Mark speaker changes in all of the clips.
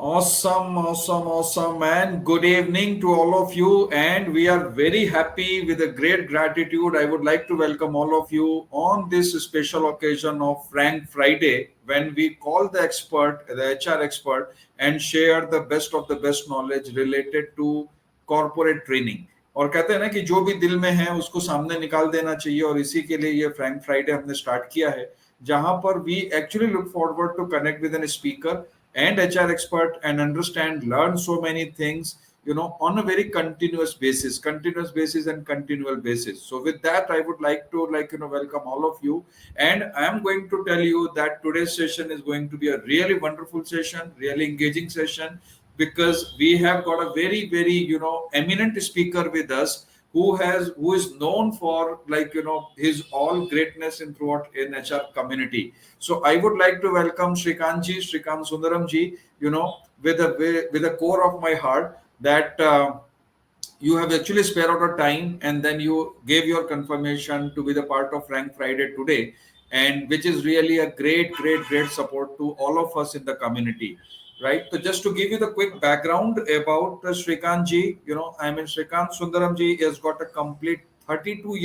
Speaker 1: Awesome, man. Good evening to all of you, and we are very happy with a great gratitude. I would like to welcome all of you on this special occasion of Frank Friday when we call the expert, the HR expert, and share the best of the best knowledge related to corporate training. और कहते हैं ना कि जो भी दिल में है उसको सामने निकाल देना चाहिए और इसी के लिए ये फ्रैंक फ्राइडे हमने स्टार्ट किया है जहां पर we actually look forward to connect with an speaker and HR expert and understand, learn so many things, on a very continuous basis and continual basis. So with that, I would like to welcome all of you. And I am going to tell you that today's session is going to be a really wonderful session, really engaging session, because we have got a very, very, eminent speaker with us who is known for his all greatness in throughout in HR community. So I would like to welcome Srikanth Sundaram ji, with the core of my heart that you have actually spared out a time and then you gave your confirmation to be the part of Frank Friday today, and which is really a great support to all of us in the community. Right. So just to give you the quick background about Srikanth ji, Srikanth Sundaram ji has got a complete 32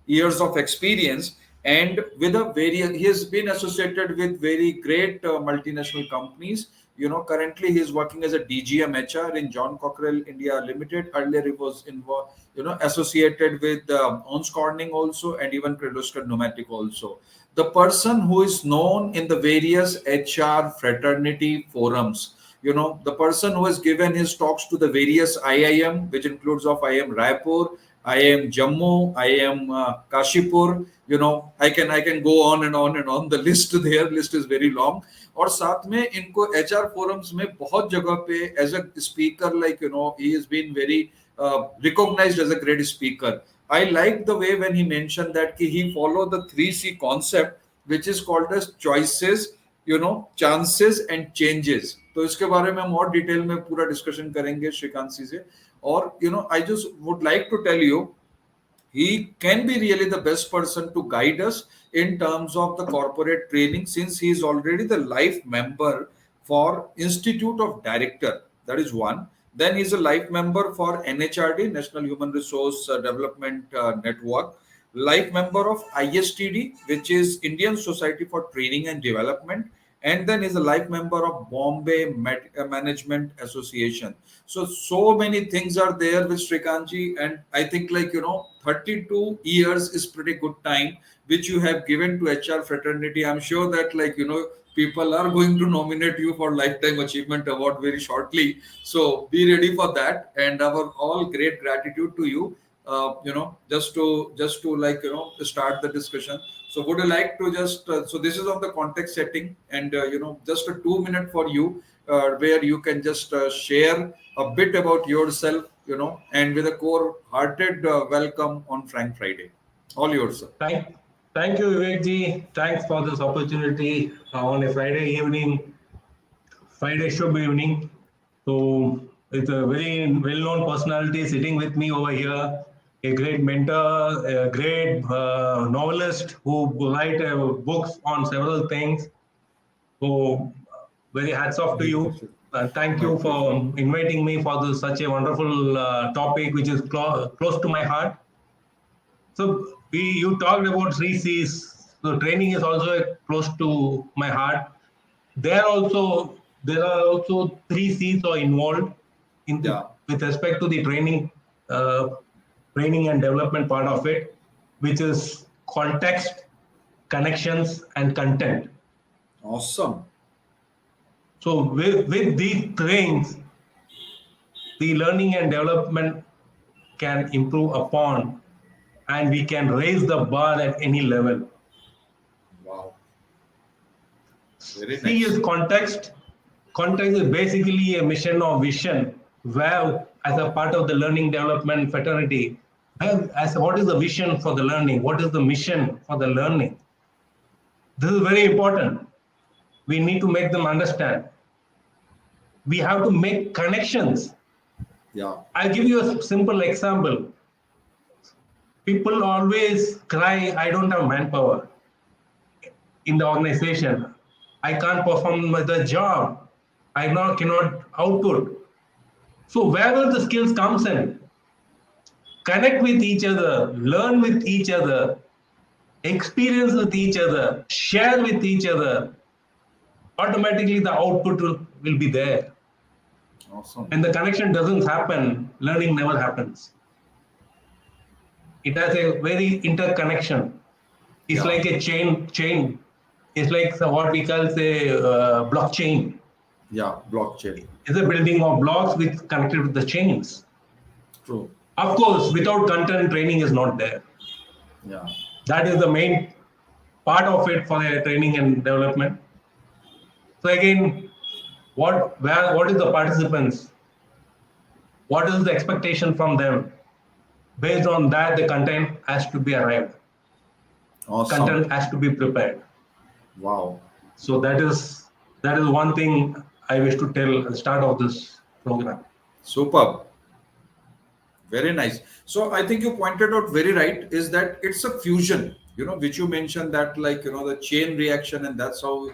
Speaker 1: years of experience, and with he has been associated with very great multinational companies. Currently he is working as a DGM HR in John Cockerell India Limited. Earlier he was involved, associated with Onscorning also, and even Kirloskar Pneumatic also. The person who is known in the various HR fraternity forums, the person who has given his talks to the various IIM, which includes of IIM Raipur, IIM Jammu, IIM Kashipur, I can go on and on and on. The list is very long. और साथ में इनको HR forums में बहुत जगह पे as a speaker, he has been very recognized as a great speaker. I like the way when he mentioned that he followed the 3C concept, which is called as choices, chances and changes. तो इसके बारे में हम और detail में पूरा discussion करेंगे श्रीकांत जी से. और I just would like to tell you, he can be really the best person to guide us in terms of the corporate training, since he is already the life member for Institute of Director. That is one. Then he is a life member for NHRD, National Human Resource Development Network, life member of ISTD, which is Indian Society for Training and Development, and then is a life member of Bombay Management Association. So many things are there with Srikanth, and I think 32 years is pretty good time which you have given to HR fraternity. I'm sure that people are going to nominate you for Lifetime Achievement Award very shortly. So be ready for that, and our all great gratitude to you. Just to start the discussion. So would you like to just so this is on the context setting, and just a 2 minute for you where you can just share a bit about yourself, and with a core hearted welcome on Frank Friday. All yours, sir.
Speaker 2: Thank you, Vivek ji. Thanks for this opportunity on a Friday evening, Friday show evening. So it's a very well-known personality sitting with me over here. A great mentor, a great novelist who write books on several things. So very hats off to you. Thank you for inviting me for such a wonderful topic, which is close to my heart. So you talked about 3Cs. So training is also close to my heart. There are also 3Cs are involved with respect to the training and development part of it, which is context, connections, and content.
Speaker 1: Awesome.
Speaker 2: So with these things, the learning and development can improve upon, and we can raise the bar at any level.
Speaker 1: Wow. Very nice.
Speaker 2: C is context. Context is basically a mission or vision, where as a part of the learning development fraternity, what is the vision for the learning? What is the mission for the learning? This is very important. We need to make them understand. We have to make connections.
Speaker 1: Yeah.
Speaker 2: I'll give you a simple example. People always cry, I don't have manpower in the organization. I can't perform the job. I now cannot output. So where will the skills comes in? Connect with each other, learn with each other, experience with each other, share with each other. Automatically the output will be there.
Speaker 1: Awesome.
Speaker 2: And the connection doesn't happen, learning never happens. It has a very interconnection. It's
Speaker 1: Yeah.
Speaker 2: like a chain. It's like what we call say blockchain.
Speaker 1: Yeah. Blockchain.
Speaker 2: It's a building of blocks which connected with the chains.
Speaker 1: True.
Speaker 2: Of course, without content, training is not there.
Speaker 1: Yeah.
Speaker 2: That is the main part of it for the training and development. So again, what is the participants? What is the expectation from them? Based on that, the content has to be arrived.
Speaker 1: Awesome.
Speaker 2: Content has to be prepared.
Speaker 1: Wow.
Speaker 2: So that is one thing I wish to tell at the start of this program.
Speaker 1: Superb. Very nice. So I think you pointed out very right is that it's a fusion, which you mentioned that like, the chain reaction, and that's how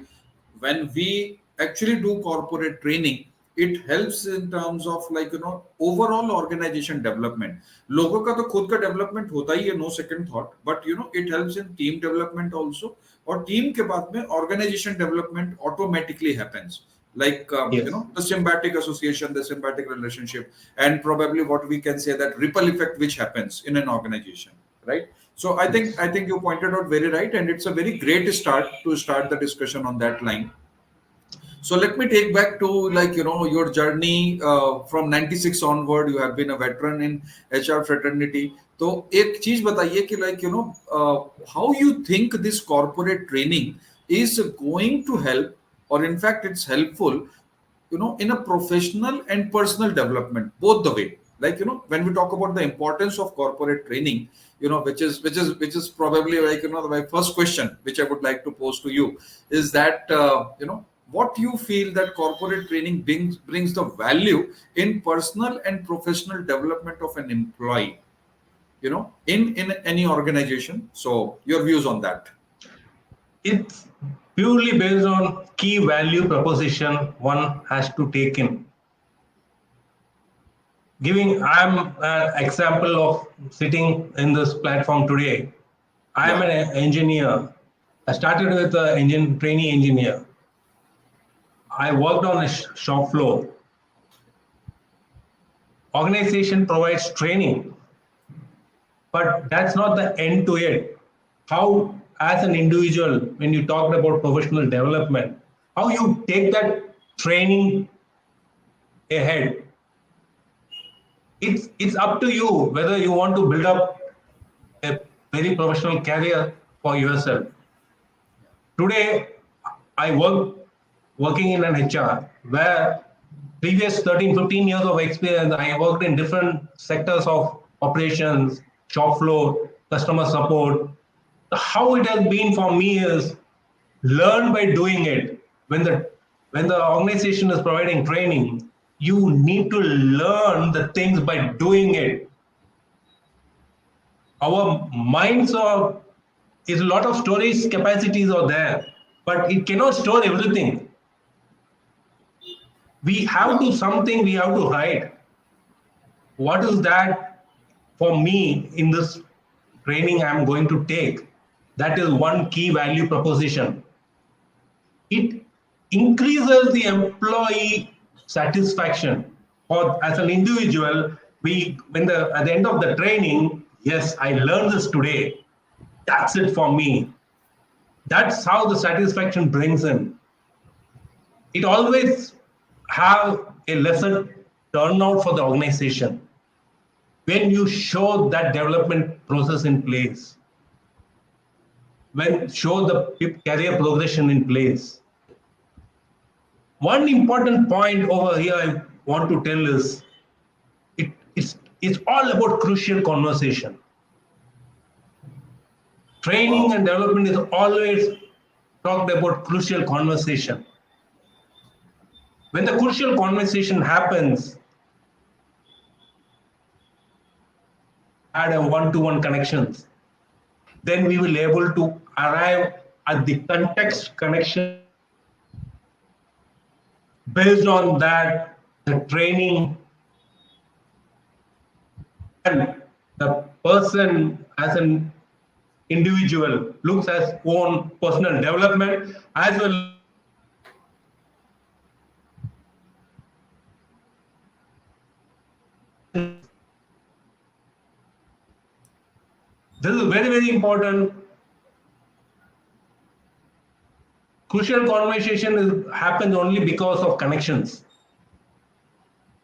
Speaker 1: when we actually do corporate training, it helps in terms of like, overall organization development. लोगों का तो खुद का development होता ही है, no second thought, but it helps in team development also. और team के बाद में organization development automatically happens. Like
Speaker 2: Yes.
Speaker 1: the symbiotic association, the symbiotic relationship, and probably what we can say that ripple effect which happens in an organization, right? So I think
Speaker 2: Yes.
Speaker 1: you pointed out very right, and it's a very great start to start the discussion on that line. So let me take back to like your journey from 96 onward. You have been a veteran in HR fraternity. तो एक चीज बताइए कि like how you think this corporate training is going to help, or in fact it's helpful, in a professional and personal development, both the way. Like when we talk about the importance of corporate training, which is probably like my first question which I would like to pose to you is that what you feel that corporate training brings the value in personal and professional development of an employee, in any organization. So your views on that.
Speaker 2: It's purely based on key value proposition one has to take in. I'm an example of sitting in this platform today. I am
Speaker 1: Yeah.
Speaker 2: an engineer. I started with an engine trainee engineer. I worked on a shop floor. Organization provides training, but that's not the end to it. How, as an individual, when you talked about professional development, how you take that training ahead, it's up to you whether you want to build up a very professional career for yourself. Today, I working in an HR where previous 13, 15 years of experience, I worked in different sectors of operations, shop floor, customer support. How it has been for me is learn by doing it. When the organization is providing training, you need to learn the things by doing it. Our minds are is a lot of storage capacities are there, but it cannot store everything. We have
Speaker 1: Yeah.
Speaker 2: to something we have to write. What is that for me in this training I'm going to take? That is one key value proposition. It increases the employee satisfaction. Or as an individual, we when the at the end of the training, yes, I learned this today. That's it for me. That's how the satisfaction brings in. It always have a lesser turnout for the organization when you show that development process in place, when show the career progression in place. One important point over here I want to tell is it's all about crucial conversation. Training
Speaker 1: Wow.
Speaker 2: and development is always talked about crucial conversation. When the crucial conversation happens, had a one-to-one connections, then we will able to arrive at the context connection Based on that, the training and the person as an individual looks as own personal development as well as this is very, very important. Crucial conversation happens only because of connections.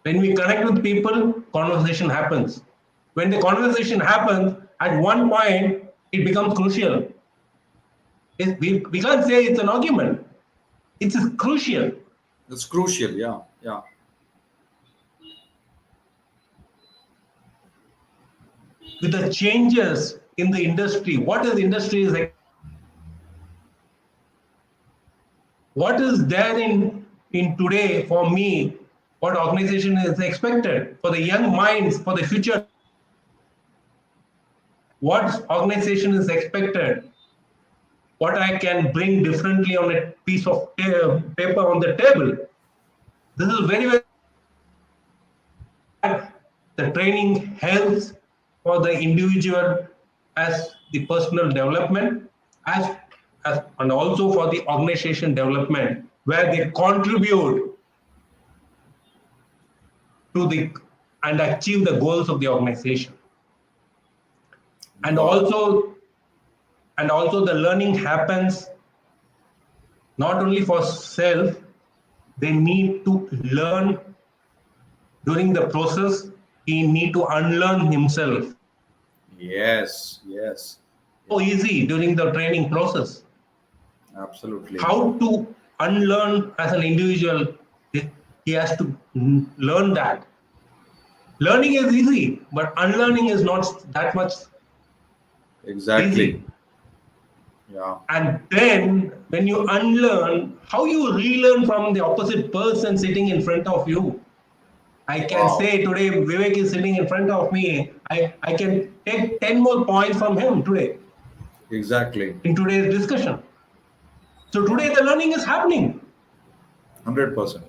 Speaker 2: When we connect with people, conversation happens. When the conversation happens, at one point, it becomes crucial. We can't say it's an argument. It's crucial.
Speaker 1: It's crucial. Yeah, yeah.
Speaker 2: With the changes in the industry, what is industry is like, what is there in today for me, what organization is expected for the young minds for the future, what organization is expected, what I can bring differently on a piece of paper on the table. This is very, very the training helps for the individual as the personal development as and also for the organization development where they contribute to the and achieve the goals of the organization. And
Speaker 1: Wow.
Speaker 2: also the learning happens not only for self, they need to learn during the process, he need to unlearn himself.
Speaker 1: Yes, yes.
Speaker 2: So
Speaker 1: Yeah,
Speaker 2: easy during the training process.
Speaker 1: absolutely.
Speaker 2: How to unlearn as an individual, he has to learn that. Learning is easy, but unlearning is not that much
Speaker 1: Exactly.
Speaker 2: easy.
Speaker 1: Yeah.
Speaker 2: And then when you unlearn, how you relearn from the opposite person sitting in front of you. I can
Speaker 1: Wow.
Speaker 2: say today Vivek is sitting in front of me. I can take 10 more points from him today
Speaker 1: Exactly.
Speaker 2: in today's discussion. So
Speaker 1: Yeah.
Speaker 2: today the learning is happening.
Speaker 1: 100%.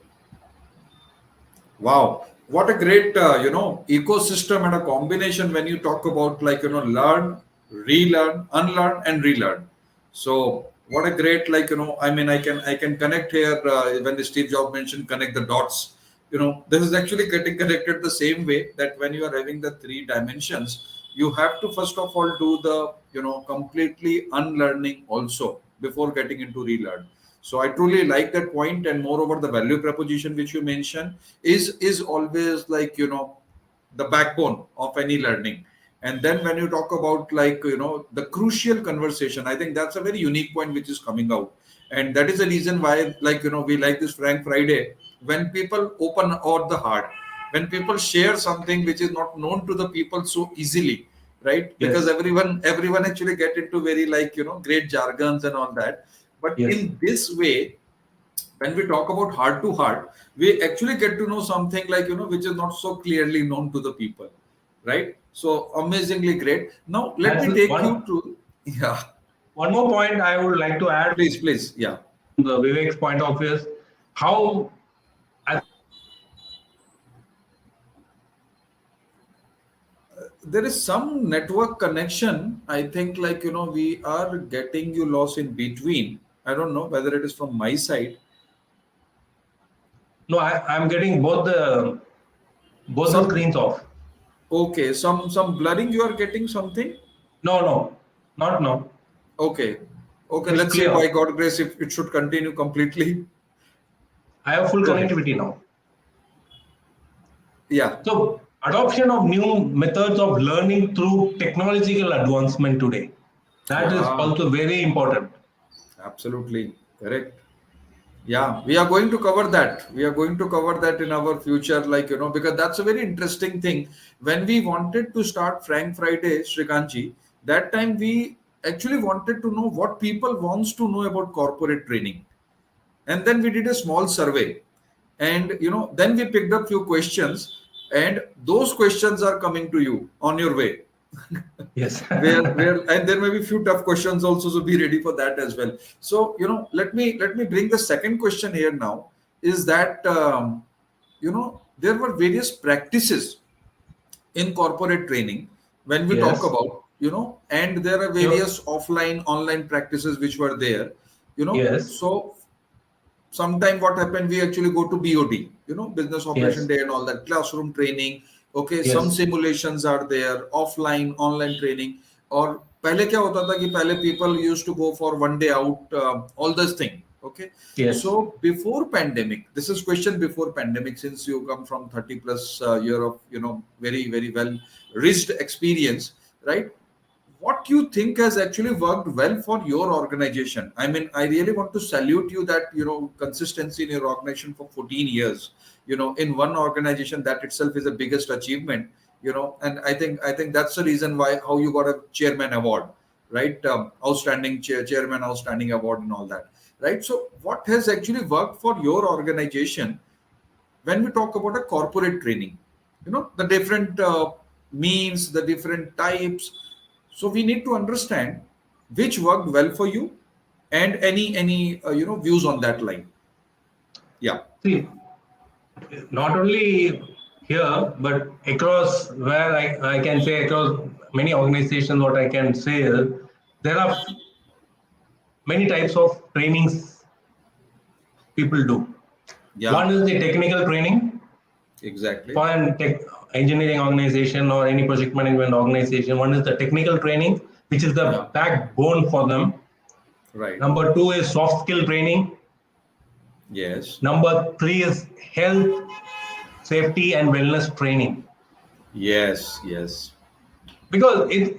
Speaker 1: Wow, what a great ecosystem and a combination when you talk about like learn, relearn, unlearn, and relearn. So what a great I mean I can connect here when the Steve Jobs mentioned connect the dots. This is actually getting connected the same way that when you are having the three dimensions, you have to first of all do the completely unlearning also before getting into relearn. So I truly like that point, and moreover, the value proposition which you mentioned is always like the backbone of any learning. And then when you talk about like the crucial conversation, I think that's a very unique point which is coming out, and that is the reason why like we like this Frank Friday when people open out the heart, when people share something which is not known to the people so easily, right? Because
Speaker 2: Yes,
Speaker 1: everyone actually get into very like great jargons and all that, but
Speaker 2: yes.
Speaker 1: in this way when we talk about heart to heart, we actually get to know something like which is not so clearly known to the people, right? So amazingly great. Now let
Speaker 2: That's
Speaker 1: me take you
Speaker 2: one.
Speaker 1: to yeah,
Speaker 2: One more point I would like to add
Speaker 1: please, yeah.
Speaker 2: from the Vivek's point of view is how as
Speaker 1: There is some network connection. I think like we are getting you lost in between. I don't know whether it is from my side.
Speaker 2: no, I'm getting both the
Speaker 1: Some
Speaker 2: screens off.
Speaker 1: okay, some blurring you are getting something.
Speaker 2: No, no, not now.
Speaker 1: Okay, okay.
Speaker 2: It's
Speaker 1: Let's see. By
Speaker 2: clear.
Speaker 1: God grace, if it should continue completely.
Speaker 2: I have full
Speaker 1: Go ahead.
Speaker 2: connectivity now.
Speaker 1: Yeah.
Speaker 2: So adoption of new methods of learning through technological advancement today. That is
Speaker 1: Yeah.
Speaker 2: also very important.
Speaker 1: Absolutely correct. Yeah, we are going to cover that. We are going to cover that in our future, like because that's a very interesting thing. When we wanted to start Frank Friday, Srikanth, that time we actually wanted to know what people wants to know about corporate training, and then we did a small survey, and then we picked up few questions, and those questions are coming to you on your way.
Speaker 2: Yes.
Speaker 1: where and there may be few tough questions also, so be ready for that as well. So let me bring the second question here now. is that there were various practices in corporate training when we talk
Speaker 2: Yes.
Speaker 1: about, and there are
Speaker 2: You,
Speaker 1: various offline online practices which were there,
Speaker 2: yes.
Speaker 1: so sometime what happened, we actually go to BOD, business operation
Speaker 2: Yes.
Speaker 1: day and all that, classroom training. Okay, some
Speaker 2: Yes.
Speaker 1: simulations are there, offline online training. और पहले क्या होता था कि पहले people used to go for one day out, all this thing. Okay,
Speaker 2: Yes.
Speaker 1: so before pandemic, this is question before pandemic, since you come from 30 plus year of, very very well reached experience, right? What you think has actually worked well for your organization? I mean, I really want to salute you that, consistency in your organization for 14 years, in one organization, that itself is the biggest achievement, and I think that's the reason why how you got a chairman award, right? Outstanding chairman outstanding award and all that, right? So what has actually worked for your organization when we talk about a corporate training, the different means, the different types, so we need to understand which worked well for you, and any views on that line. Yeah.
Speaker 2: See, not only here, but across where I can say across many organizations, what I can say is there are many types of trainings people do.
Speaker 1: Yeah,
Speaker 2: One is the technical training
Speaker 1: exactly.
Speaker 2: for an engineering organization or any project management organization. One is the technical training, which is
Speaker 1: Yeah,
Speaker 2: the backbone for them.
Speaker 1: right.
Speaker 2: Number two is soft skill training.
Speaker 1: Yes,
Speaker 2: Number three is health, safety, and wellness training.
Speaker 1: yes, yes.
Speaker 2: Because it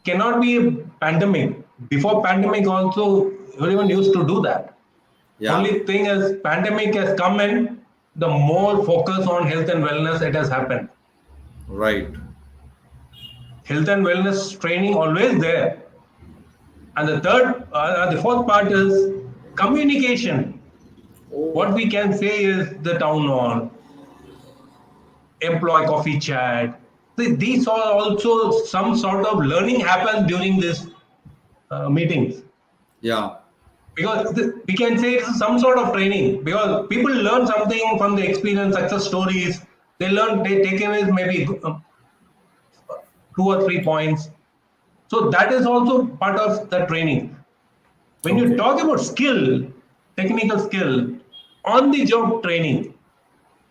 Speaker 2: cannot be a pandemic. Before pandemic, also everyone used to do that.
Speaker 1: Yeah,
Speaker 2: Only thing is, pandemic has come in. The more focus on health and wellness, it has happened.
Speaker 1: right.
Speaker 2: Health and wellness training always there. And the fourth part is communication.
Speaker 1: Oh,
Speaker 2: What we can say is the town hall, employee coffee chat. These are also some sort of learning happens during these meetings.
Speaker 1: yeah,
Speaker 2: Because we can say it's some sort of training because people learn something from the experience, success stories. They take away maybe 2 or 3 points. So that is also part of the training. When you
Speaker 1: okay.
Speaker 2: talk about skill, technical skill, on the job training,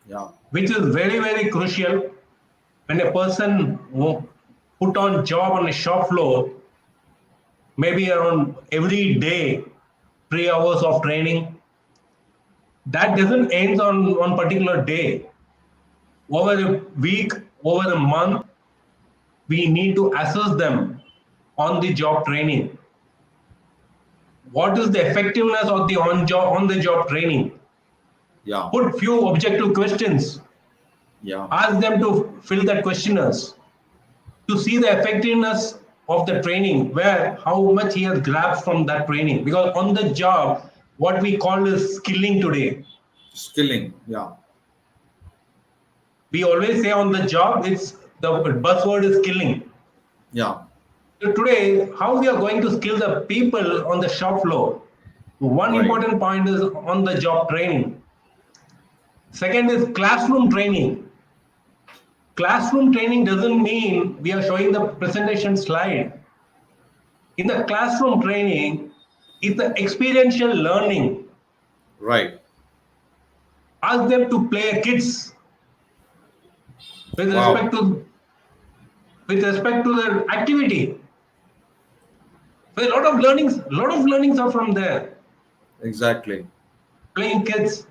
Speaker 1: Yeah,
Speaker 2: which is very, very crucial when a person put on job on a shop floor, maybe around every day, 3 hours of training, that doesn't end on one particular day. Over a week, over a month, we need to assess them on the job training. What is the effectiveness of the on the job training?
Speaker 1: yeah,
Speaker 2: Put few objective questions.
Speaker 1: yeah.
Speaker 2: Ask them to fill that questionnaires to see the effectiveness of the training, where how much he has grasped from that training. Because on the job, what we call is skilling today.
Speaker 1: Skilling. Yeah,
Speaker 2: We always say on the job, it's the buzzword is skilling.
Speaker 1: yeah,
Speaker 2: So today, how we are going to skill the people on the shop floor? One
Speaker 1: right.
Speaker 2: important point is on the job training. Second is classroom training. Classroom training doesn't mean we are showing the presentation slide. In the classroom training, it's the experiential learning.
Speaker 1: Right.
Speaker 2: Ask them to play kids with respect
Speaker 1: Wow.
Speaker 2: to their activity. So a lot of learnings are from there.
Speaker 1: Exactly.
Speaker 2: Playing kids,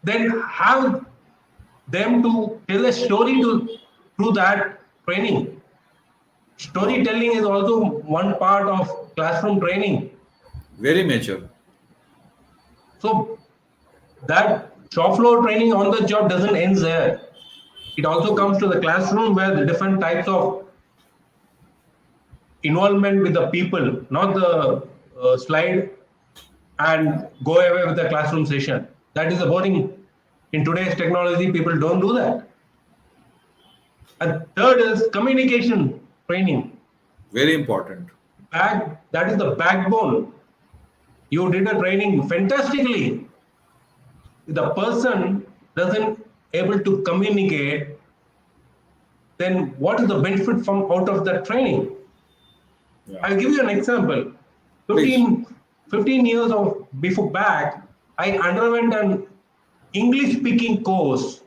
Speaker 2: then have them to tell a story to through that training.
Speaker 1: Wow.
Speaker 2: Storytelling is also one part of classroom training.
Speaker 1: Very major.
Speaker 2: So that shop floor training on the job doesn't end there. It also
Speaker 1: True.
Speaker 2: comes to the classroom where the different types of involvement with the people, not the slide and go away with the classroom session. That is a boring. In today's technology, people don't do that. And third is communication training.
Speaker 1: Very important.
Speaker 2: That is the backbone. You did a training fantastically. if the person doesn't able to communicate, then what is the benefit from out of that training?
Speaker 1: Yeah.
Speaker 2: I'll give you an example.
Speaker 1: Please.
Speaker 2: 15 years of before back, I underwent an English speaking course,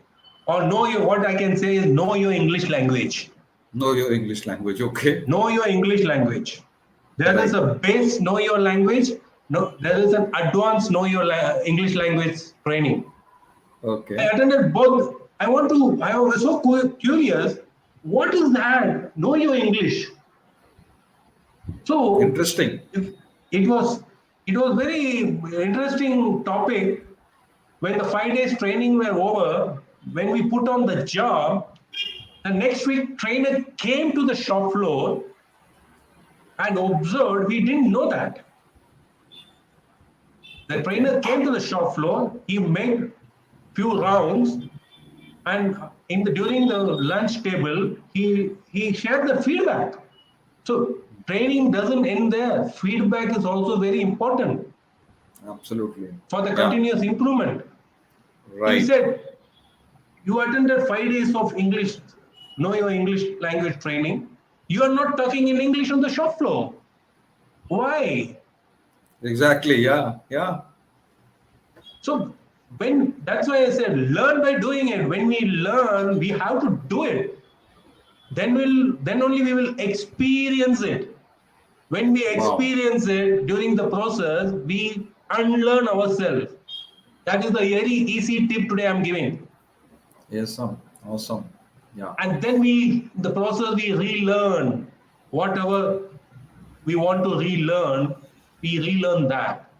Speaker 2: or know your, what I can say is know your English language.
Speaker 1: Know your English language. Okay.
Speaker 2: Know your English language. There is
Speaker 1: Right.
Speaker 2: a base know your language. No, there is an advanced know your English language training. I
Speaker 1: Okay.
Speaker 2: attended both. I was so curious. What is that? Know your English. So
Speaker 1: Interesting.
Speaker 2: if it was it was very interesting topic. When the 5 days training were over, when we put on the job, the next week trainer came to the shop floor and observed. We didn't know that. The
Speaker 1: Okay.
Speaker 2: trainer came to the shop floor. He made few rounds, and during the lunch table, he shared the feedback. So training doesn't end there. Feedback is also very important
Speaker 1: Absolutely.
Speaker 2: for the
Speaker 1: Yeah.
Speaker 2: continuous improvement. He
Speaker 1: Right.
Speaker 2: said, you attended 5 days of English, know your English language training. You are not talking in English on the shop floor. Why?
Speaker 1: Exactly. Yeah. Yeah.
Speaker 2: So when that's why I said learn by doing it. When we learn, we have to do it. Then only we will experience it. When we
Speaker 1: Wow.
Speaker 2: experience it during the process, we unlearn ourselves. That is the very easy tip today I'm giving.
Speaker 1: Awesome. Awesome. Yeah.
Speaker 2: And then the process, we relearn whatever we want to relearn, we relearn that.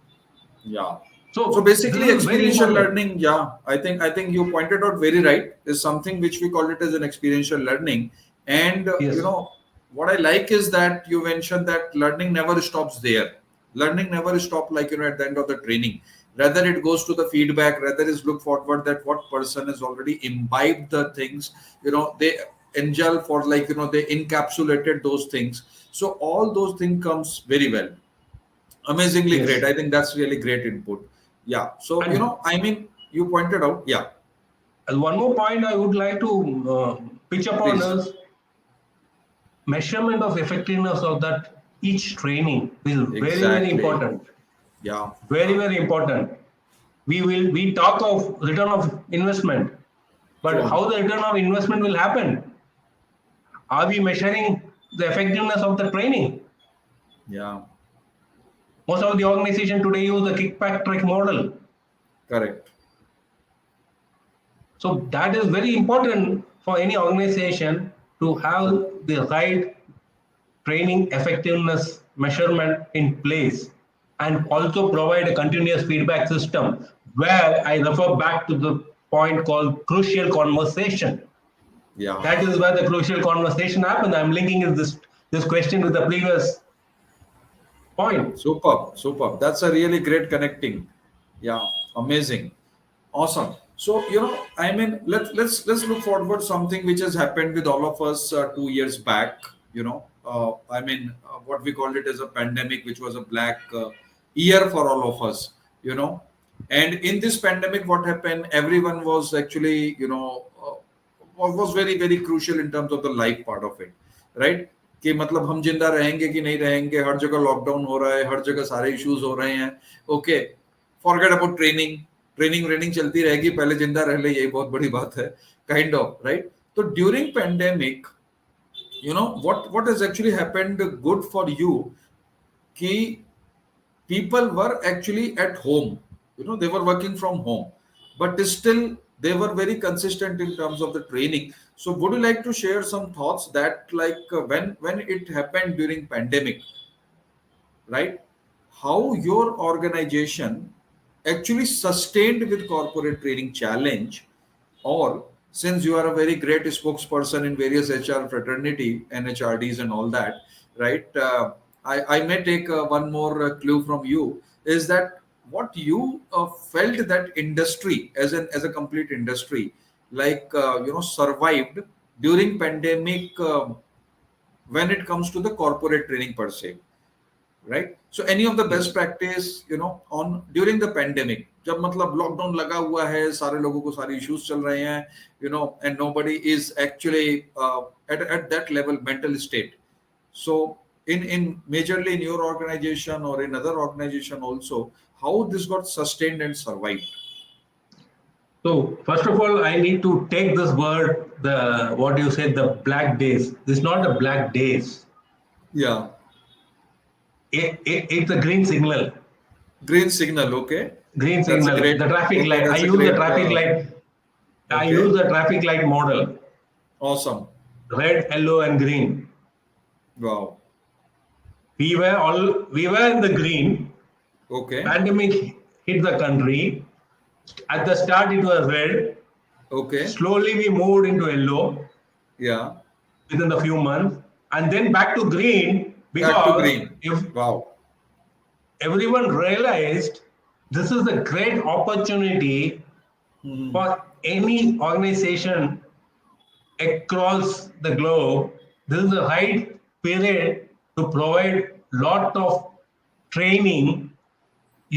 Speaker 1: Yeah. So
Speaker 2: So this
Speaker 1: basically,
Speaker 2: is very
Speaker 1: experiential
Speaker 2: important.
Speaker 1: learning, yeah, I think you pointed out very right, is something which we call it as an experiential learning. And
Speaker 2: Yes,
Speaker 1: what I like is that you mentioned that learning never stops there. Learning never stops, like at the end of the training. Rather, it goes to the feedback. Rather, is look forward that what person has already imbibed the things. They ingel for, like they encapsulated those things. So all those things comes very well. Amazingly great.
Speaker 2: yes.
Speaker 1: I think that's really great input. Yeah. So,
Speaker 2: And
Speaker 1: I mean, you pointed out, yeah,
Speaker 2: one more point I would like to pitch upon
Speaker 1: please.
Speaker 2: is measurement of effectiveness of that each training is very, very
Speaker 1: Exactly.
Speaker 2: important.
Speaker 1: Yeah.
Speaker 2: Very, very important. We talk of return of investment, but
Speaker 1: True.
Speaker 2: how the return of investment will happen? Are we measuring the effectiveness of the training?
Speaker 1: Yeah.
Speaker 2: Most of the organization today use the kickback trick model.
Speaker 1: Correct.
Speaker 2: So that is very important for any organization to have the right training effectiveness measurement in place and also provide a continuous feedback system where I refer back to the point called crucial conversation.
Speaker 1: Yeah.
Speaker 2: That is where the crucial conversation happens. I'm linking this question with the previous point.
Speaker 1: Superb. Superb. That's a really great connecting. Yeah. Amazing. Awesome. So, I mean, let's look forward something which has happened with all of us 2 years back. I mean, what we called it as a pandemic, which was a black year for all of us. You know, and in this pandemic, what happened? Everyone was actually, was very very crucial in terms of the life part of it, right? कि मतलब हम जिंदा रहेंगे कि नहीं रहेंगे, हर जगह lockdown हो रहा है, हर जगह सारे इश्यूज हो रहे हैं. Okay, forget about training. Training चलती रहेगी, पहले जिंदा रह ले, यही बहुत बड़ी बात है, काइंड ऑफ, राइट? तो during pandemic, what has actually happened good for you, कि people were actually at home. They were working from home, but still they were very consistent in terms of the training. So would you like to share some thoughts that, like, when it happened during pandemic, right, how your organization actually sustained with corporate training challenge? Or, since you are a very great spokesperson in various HR fraternity, NHRDs and all that, right? I may take one more clue from you, is that what you felt that industry as a complete industry, like, survived during pandemic, when it comes to the corporate training per se, right? So any of the
Speaker 2: Yes.
Speaker 1: best practice, on during the pandemic, जब मतलब lockdown लगा हुआ है, सारे लोगों को सारे issues चल रहे हैं, and nobody is actually at that level mental state. So in majorly in your organization or in other organization also, how this got sustained and survived?
Speaker 2: So first of all, I need to take this word, the what you said, the black days. This is not the black days.
Speaker 1: Yeah,
Speaker 2: It's a green signal.
Speaker 1: green signal. Okay,
Speaker 2: Green
Speaker 1: that's a
Speaker 2: signal.
Speaker 1: great.
Speaker 2: The traffic
Speaker 1: Okay,
Speaker 2: light. I
Speaker 1: that's a
Speaker 2: use the
Speaker 1: great.
Speaker 2: traffic light. I use
Speaker 1: Okay,
Speaker 2: the traffic light model.
Speaker 1: awesome.
Speaker 2: Red, yellow, and green.
Speaker 1: Wow.
Speaker 2: We were in the green.
Speaker 1: Okay,
Speaker 2: Pandemic hit the country. At the start, it was red.
Speaker 1: okay.
Speaker 2: Slowly, we moved into yellow
Speaker 1: Yeah,
Speaker 2: within a few months, and then back to green
Speaker 1: back to
Speaker 2: because
Speaker 1: green.
Speaker 2: if
Speaker 1: Wow.
Speaker 2: everyone realized this is a great opportunity
Speaker 1: Mhm.
Speaker 2: for any organization across the globe. This is the right period to provide lot of training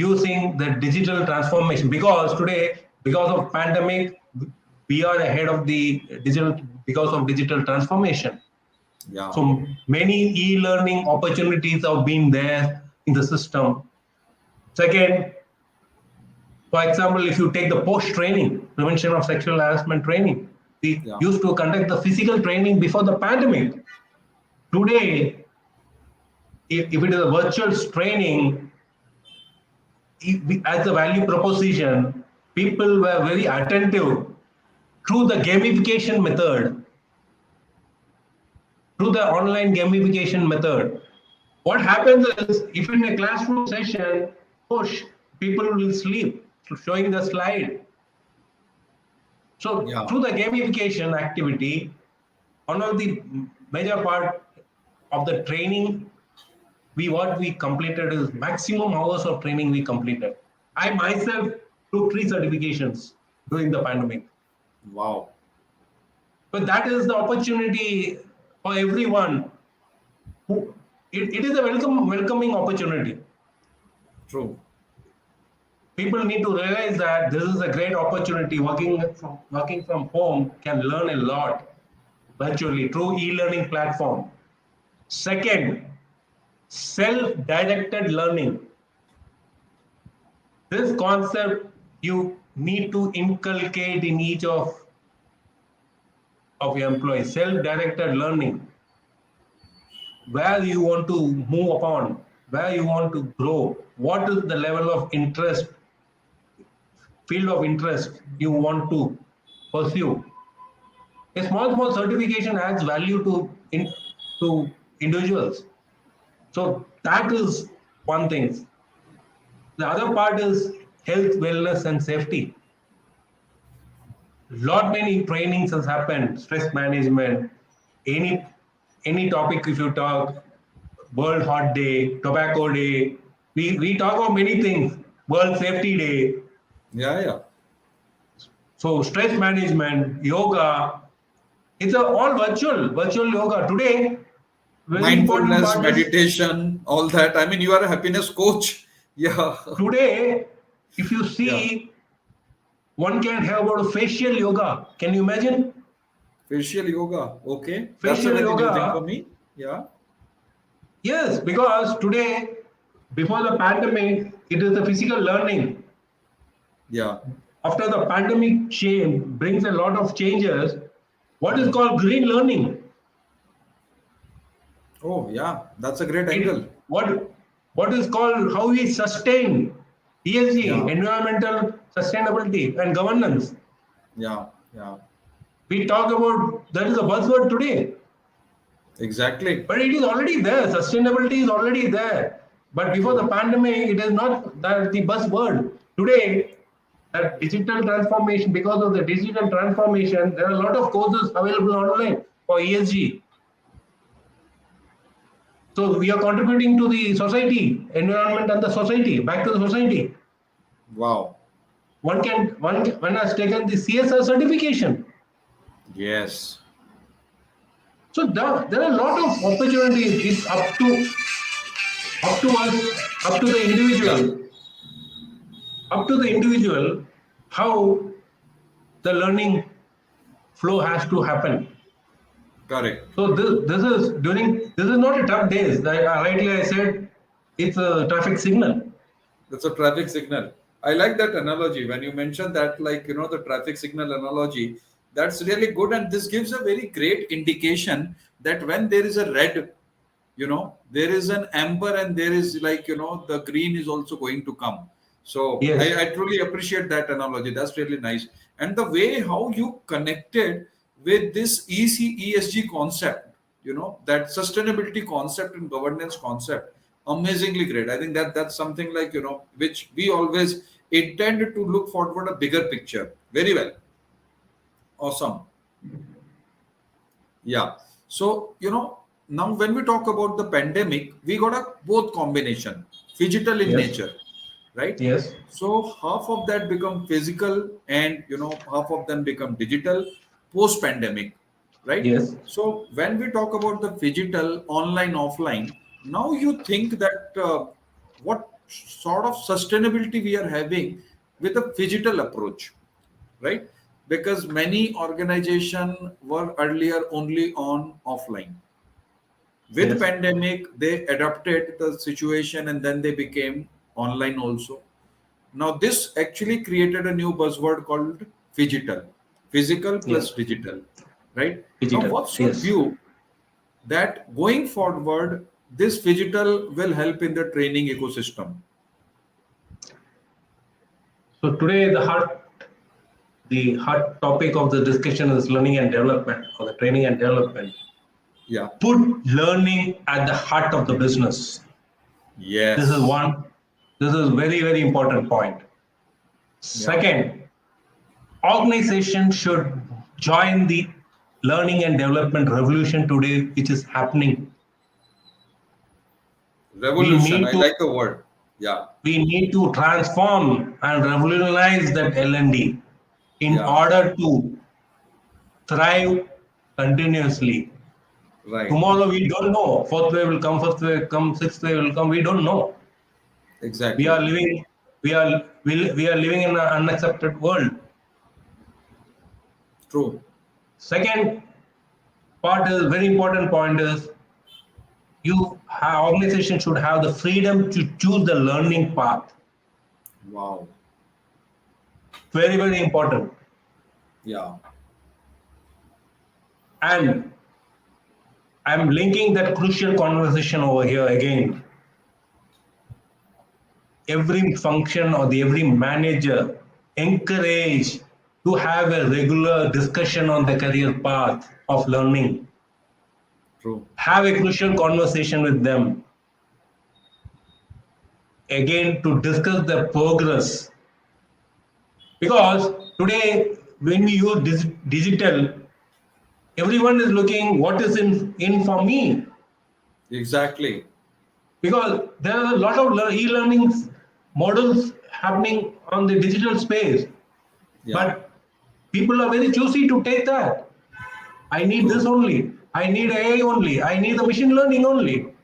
Speaker 2: using the digital transformation, because today, because of pandemic, we are ahead of the digital because of digital transformation.
Speaker 1: Yeah.
Speaker 2: So many e-learning opportunities have been there in the system. Second, for example, if you take the post-training, prevention of sexual harassment training, we
Speaker 1: Yeah.
Speaker 2: used to conduct the physical training before the pandemic. Today, if it is a virtual training, as a value proposition, people were very attentive through the gamification method, through the online gamification method. What happens is, if in a classroom session, push, people will sleep, showing the slide. So
Speaker 1: Yeah.
Speaker 2: through the gamification activity, one of the major part of the training, what we completed is maximum hours of training we completed. I myself took 3 certifications during the pandemic.
Speaker 1: Wow.
Speaker 2: But that is the opportunity for everyone. It is a welcoming opportunity.
Speaker 1: True.
Speaker 2: People need to realize that this is a great opportunity. Working from home can learn a lot virtually through e-learning platform. Second, self-directed learning. This concept you need to inculcate in each of your employees. Self-directed learning, where you want to move upon, where you want to grow, what is the level of interest, field of interest you want to pursue. A small certification adds value to individuals. So that is one thing. The other part is health, wellness, and safety. Lot many trainings has happened. Stress management, any any topic if you talk, World Heart Day, Tobacco Day. We talk about many things. World Safety Day.
Speaker 1: Yeah. Yeah.
Speaker 2: So stress management, yoga. It's all virtual yoga today. Very important
Speaker 1: Mindfulness,
Speaker 2: part is
Speaker 1: meditation, all that. I mean, you are a happiness coach. Yeah.
Speaker 2: today. If you
Speaker 1: Yeah.
Speaker 2: see, one can have about a facial yoga. Can you imagine
Speaker 1: Facial yoga. Okay. That's a
Speaker 2: facial
Speaker 1: very new thing for
Speaker 2: yoga?
Speaker 1: me. Yeah.
Speaker 2: Yes, because today, before the pandemic, it is the physical learning.
Speaker 1: Yeah.
Speaker 2: After the pandemic change brings a lot of changes, what is
Speaker 1: Mhm.
Speaker 2: called green learning.
Speaker 1: Oh, yeah. That's a great
Speaker 2: It
Speaker 1: angle.
Speaker 2: what is called how we sustain ESG,
Speaker 1: Yeah.
Speaker 2: environmental sustainability and governance.
Speaker 1: Yeah. Yeah.
Speaker 2: We talk about that is a buzzword today,
Speaker 1: Exactly.
Speaker 2: but it is already there. Sustainability is already there. But before the
Speaker 1: True.
Speaker 2: pandemic, it is not that the buzzword. Today, that digital transformation, because of the digital transformation, there are a lot of courses available online for ESG. So we are contributing to the society, environment, and the society, back to the society.
Speaker 1: Wow.
Speaker 2: One has taken the CSR certification.
Speaker 1: Yes.
Speaker 2: So there are a lot of opportunities. It's up to up to us, up to the
Speaker 1: Yeah,
Speaker 2: individual, up to the individual, how the learning flow has to happen.
Speaker 1: correct.
Speaker 2: So this is not a tough days. Rightly I said it's a traffic signal.
Speaker 1: That's a traffic signal. I like that analogy when you mentioned that, like, the traffic signal analogy. That's really good, and this gives a very great indication that when there is a red, there is an amber, and there is, like, the green is also going to come. So
Speaker 2: Yes,
Speaker 1: I truly appreciate that analogy. That's really nice. And the way how you connected with this ESG concept, that sustainability concept and governance concept, amazingly great. I think that's something, like, which we always intend to look forward a bigger picture. Very well. Awesome. Yeah. So, now when we talk about the pandemic, we got a both combination, phygital in
Speaker 2: yes,
Speaker 1: nature, right?
Speaker 2: yes,
Speaker 1: So half of that become physical, and half of them become digital post pandemic, right?
Speaker 2: yes.
Speaker 1: So when we talk about the phygital, online, offline, now you think that what sort of sustainability we are having with a phygital approach, right? Because many organizations were earlier only on offline. With
Speaker 2: Yes,
Speaker 1: pandemic, they adapted the situation, and then they became online also. Now this actually created a new buzzword called phygital, physical plus
Speaker 2: yes,
Speaker 1: digital, right? Now
Speaker 2: digital.
Speaker 1: what's your
Speaker 2: Yes.
Speaker 1: view that going forward, this phygital will help in the training ecosystem?
Speaker 2: So today the hot topic of the discussion is learning and development or the training and development.
Speaker 1: Yeah.
Speaker 2: Put learning at the heart of the business. This is
Speaker 1: Yes.
Speaker 2: one. This is very very important point.
Speaker 1: Yeah.
Speaker 2: Second, organization should join the learning and development revolution today, which is happening. We
Speaker 1: Revolution.
Speaker 2: need
Speaker 1: I
Speaker 2: to
Speaker 1: like the word. Yeah.
Speaker 2: we need to transform and revolutionize that L&D in
Speaker 1: Yeah.
Speaker 2: order to thrive continuously.
Speaker 1: Right.
Speaker 2: Tomorrow we don't know. Fourth wave will come, fifth wave will come, sixth wave will come. We don't know. We are
Speaker 1: Exactly.
Speaker 2: living. We are living in an unaccepted world.
Speaker 1: True.
Speaker 2: Second part is very important point is organization should have the freedom to choose the learning path.
Speaker 1: Wow.
Speaker 2: Very very important.
Speaker 1: Yeah.
Speaker 2: And I'm linking that crucial conversation over here again. Every function or every manager encourage to have a regular discussion on the career path of learning.
Speaker 1: True.
Speaker 2: Have a crucial conversation with them again to discuss the progress. Because today, when we use digital, everyone is looking what is in for me.
Speaker 1: Exactly.
Speaker 2: Because there are a lot of e-learning models happening on the digital space,
Speaker 1: Yeah.
Speaker 2: but people are very choosy to take that. I need this
Speaker 1: True.
Speaker 2: only. I need AI only. I need the machine learning only.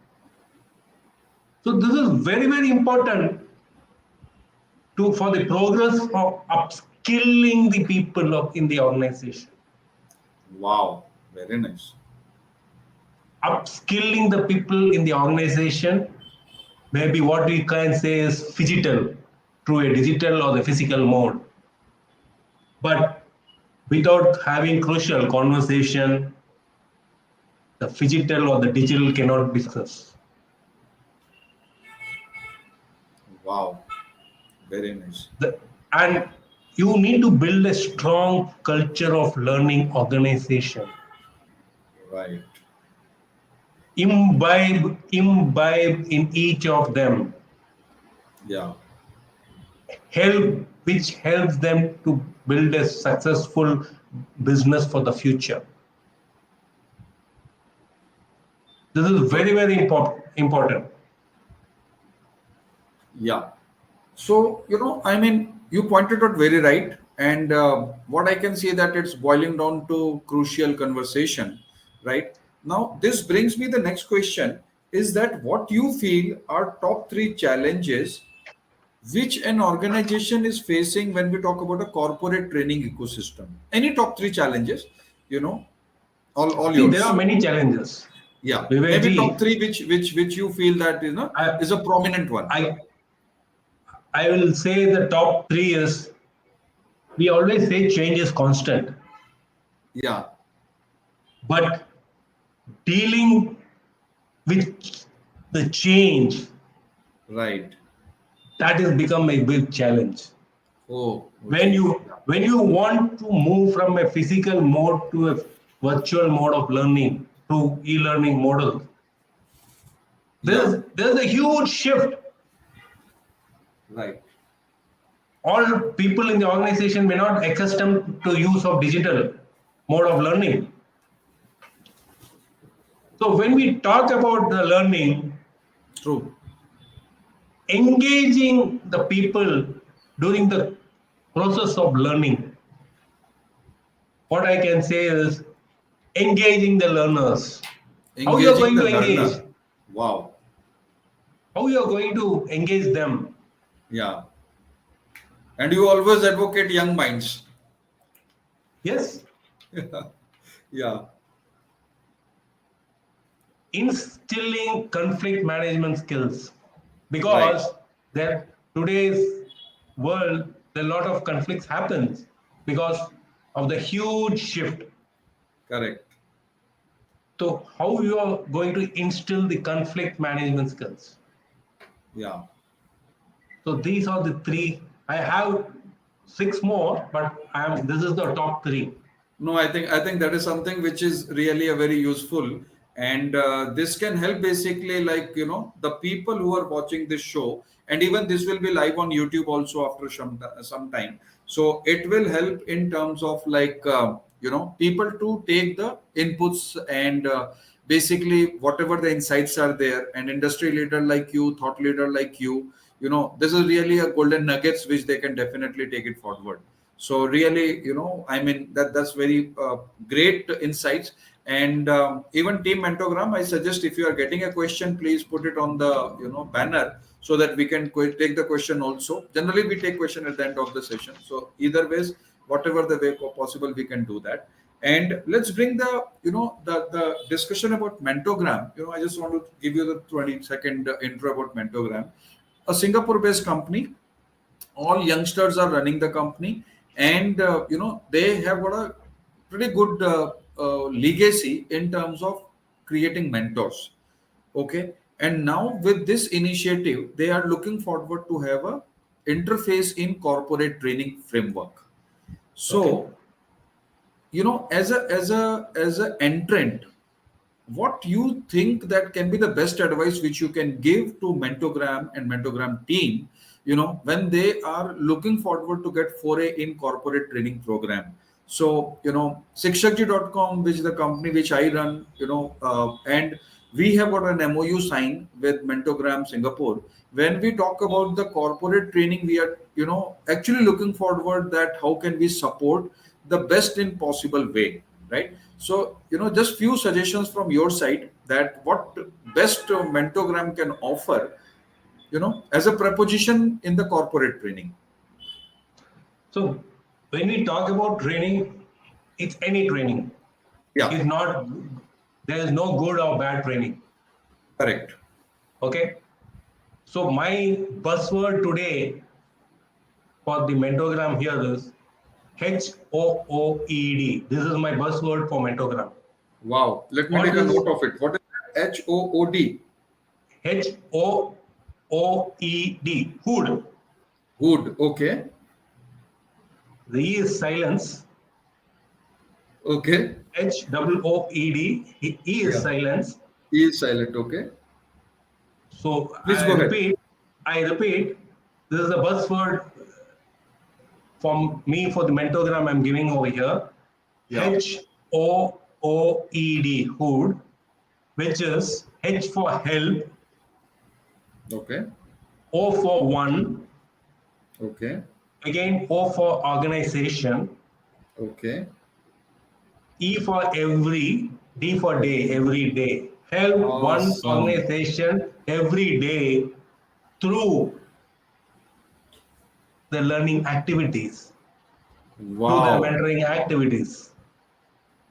Speaker 2: So this is very very important to for the progress of upskilling the people in the organization.
Speaker 1: Wow. Very nice.
Speaker 2: Upskilling the people in the organization, maybe what we can say is phygital, through a digital or the physical mode. But without having crucial conversation, the phygital or the digital cannot be success.
Speaker 1: Wow. Very nice.
Speaker 2: And you need to build a strong culture of learning organization.
Speaker 1: Right.
Speaker 2: Imbibe in each of them,
Speaker 1: Yeah.
Speaker 2: which helps them to build a successful business for the future. This is
Speaker 1: So
Speaker 2: very very important.
Speaker 1: yeah. So, I mean, you pointed out very right. And what I can say that it's boiling down to crucial conversation, right? Now, this brings me the next question. is that what you feel are top three challenges which an organization is facing when we talk about a corporate training ecosystem? Any top three challenges, you know, all
Speaker 2: See, there are
Speaker 1: yours.
Speaker 2: many challenges.
Speaker 1: Yeah, maybe top
Speaker 2: Vivekji,
Speaker 1: three which you feel that
Speaker 2: I,
Speaker 1: is a prominent one.
Speaker 2: I, I will say the top three is, we always say change is constant,
Speaker 1: Yeah,
Speaker 2: but dealing with the change,
Speaker 1: right.
Speaker 2: that has become a big challenge.
Speaker 1: Oh,
Speaker 2: When
Speaker 1: okay.
Speaker 2: you when you want to move from a physical mode to a virtual mode of learning to e-learning model,
Speaker 1: Yeah,
Speaker 2: there's a huge shift.
Speaker 1: right.
Speaker 2: All people in the organization may not accustomed to use of digital mode of learning. So when we talk about the learning,
Speaker 1: True.
Speaker 2: engaging the people during the process of learning, what I can say is engaging the learners. How you are
Speaker 1: Engaging
Speaker 2: going
Speaker 1: the
Speaker 2: to engage?
Speaker 1: learner. Wow.
Speaker 2: How you are going to engage them?
Speaker 1: Yeah. And you always advocate young minds.
Speaker 2: Yes,
Speaker 1: Yeah.
Speaker 2: instilling conflict management skills,
Speaker 1: Right.
Speaker 2: because that today's world, a lot of conflicts happens because of the huge shift.
Speaker 1: Correct.
Speaker 2: So how you are going to instill the conflict management skills?
Speaker 1: Yeah.
Speaker 2: So these are the three. I have six more, but this is the top three.
Speaker 1: No, I think that is something which is really a very useful, and this can help basically like the people who are watching this show, and even this will be live on YouTube also after some time. So it will help in terms of like people to take the inputs and basically whatever the insights are there, an industry leader like you, thought leader like you, this is really a golden nuggets which they can definitely take it forward. So really, I mean that's very great insights. And even team mentogram, I suggest if you are getting a question, please put it on the banner so that we can take the question also. Generally we take question at the end of the session, so either ways, whatever the way possible, we can do that. And let's bring the the discussion about mentogram. I just want to give you the 20-second intro about mentogram. A Singapore based company, all youngsters are running the company, and they have got a pretty good legacy in terms of creating mentors. Okay, and now with this initiative they are looking forward to have a interface in corporate training framework.
Speaker 2: Okay.
Speaker 1: So as a entrant, what you think that can be the best advice which you can give to mentogram and mentogram team, when they are looking forward to get foray in corporate training program? So sikshakji.com, which is the company which I run, and we have got an MOU signed with mentogram Singapore. When we talk about the corporate training, we are actually looking forward that how can we support the best in possible way, right? So, just few suggestions from your side that what best mentogram can offer, as a preposition in the corporate training.
Speaker 2: So when we talk about training, it's any training.
Speaker 1: Yeah,
Speaker 2: It's not, there is no good or bad training.
Speaker 1: correct.
Speaker 2: Okay. So my buzzword today for the mentogram here is HOOED. This is my buzzword for mentogram.
Speaker 1: Wow. Let me
Speaker 2: What
Speaker 1: take a
Speaker 2: is
Speaker 1: note of it. What is HOOD?
Speaker 2: HOOED? Hood.
Speaker 1: Hood. Okay.
Speaker 2: The E is silence.
Speaker 1: Okay.
Speaker 2: HOOED. E is
Speaker 1: Yeah.
Speaker 2: silence.
Speaker 1: E is silent. Okay.
Speaker 2: So
Speaker 1: Please go ahead.
Speaker 2: I repeat, this is a buzzword from me for the mentogram I'm giving over here.
Speaker 1: Yeah.
Speaker 2: HOOED, hood, which is H for help,
Speaker 1: Okay.
Speaker 2: O for one,
Speaker 1: Okay.
Speaker 2: again O for organization,
Speaker 1: Okay.
Speaker 2: E for every, D for day,
Speaker 1: Okay.
Speaker 2: every day. help one
Speaker 1: Awesome.
Speaker 2: organization every day through the learning activities, through the
Speaker 1: Wow.
Speaker 2: mentoring activities.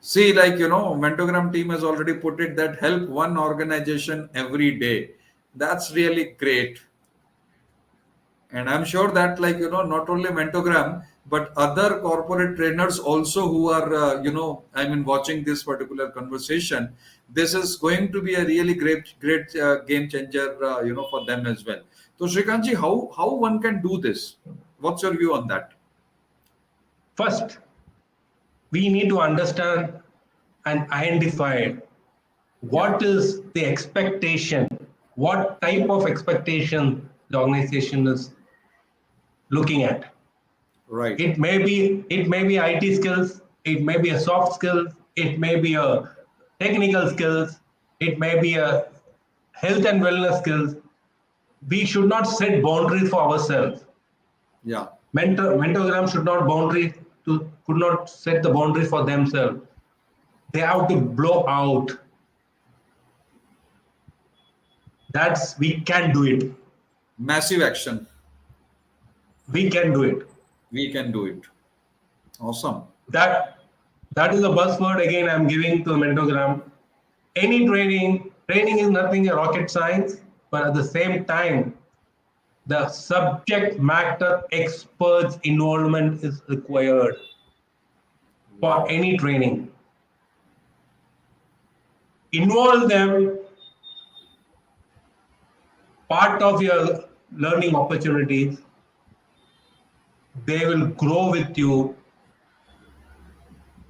Speaker 1: See, like, Mentogram team has already put it that help one organization every day. That's really great. And I'm sure that, like, not only Mentogram, but other corporate trainers also who are, I mean, watching this particular conversation, this is going to be a really great game changer, for them as well. So, Srikanth ji, how one can do this? What's your view on that?
Speaker 2: First, we need to understand and identify
Speaker 1: Yeah,
Speaker 2: what is the expectation, what type of expectation the organization is looking at.
Speaker 1: right.
Speaker 2: It may be IT skills, it may be a soft skills, it may be a technical skills, it may be a health and wellness skills. We should not set boundaries for ourselves.
Speaker 1: Yeah,
Speaker 2: Mentogram could not set the boundaries for themselves. They have to blow out. That's we can do it.
Speaker 1: massive action.
Speaker 2: We can do it.
Speaker 1: We can do it. Awesome.
Speaker 2: That that is the buzzword again I'm giving to the mentogram. Any training is nothing a rocket science, but at the same time, the subject matter experts involvement is required for
Speaker 1: Wow.
Speaker 2: any training. Involve them part of your learning opportunities. They will grow with you.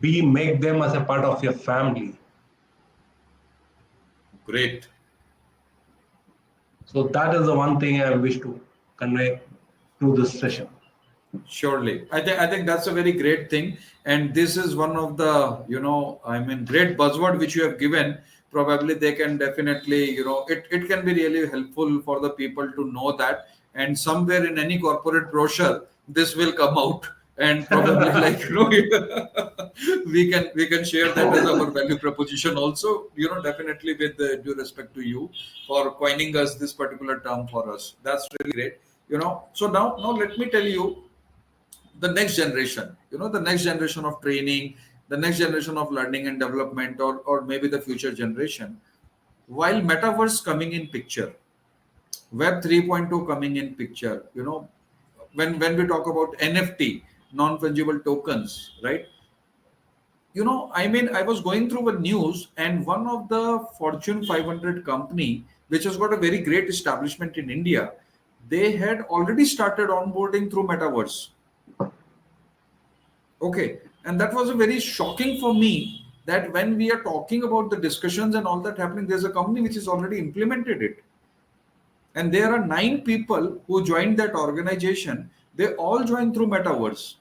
Speaker 2: We make them as a part of your family.
Speaker 1: Great.
Speaker 2: So that is the one thing I wish to convey through this session.
Speaker 1: Surely. I think that's a very great thing. And this is one of the, I mean, great buzzword which you have given. Probably they can definitely, it can be really helpful for the people to know that. And somewhere in any corporate brochure, this will come out. And probably like, we can share that as our value proposition also, definitely with due respect to you for coining us this particular term for us. That's really great. So now let me tell you the next generation, the next generation of training, the next generation of learning and development, or maybe the future generation, while metaverse coming in picture, web 3.2 coming in picture, when we talk about NFT, non fungible tokens, right? I mean, I was going through the news, and one of the Fortune 500 company which has got a very great establishment in India, they had already started onboarding through metaverse. Okay, and that was a very shocking for me that when we are talking about the discussions and all that happening, there's a company which has already implemented it. And there are 9 people who joined that organization. They all joined through Metaverse.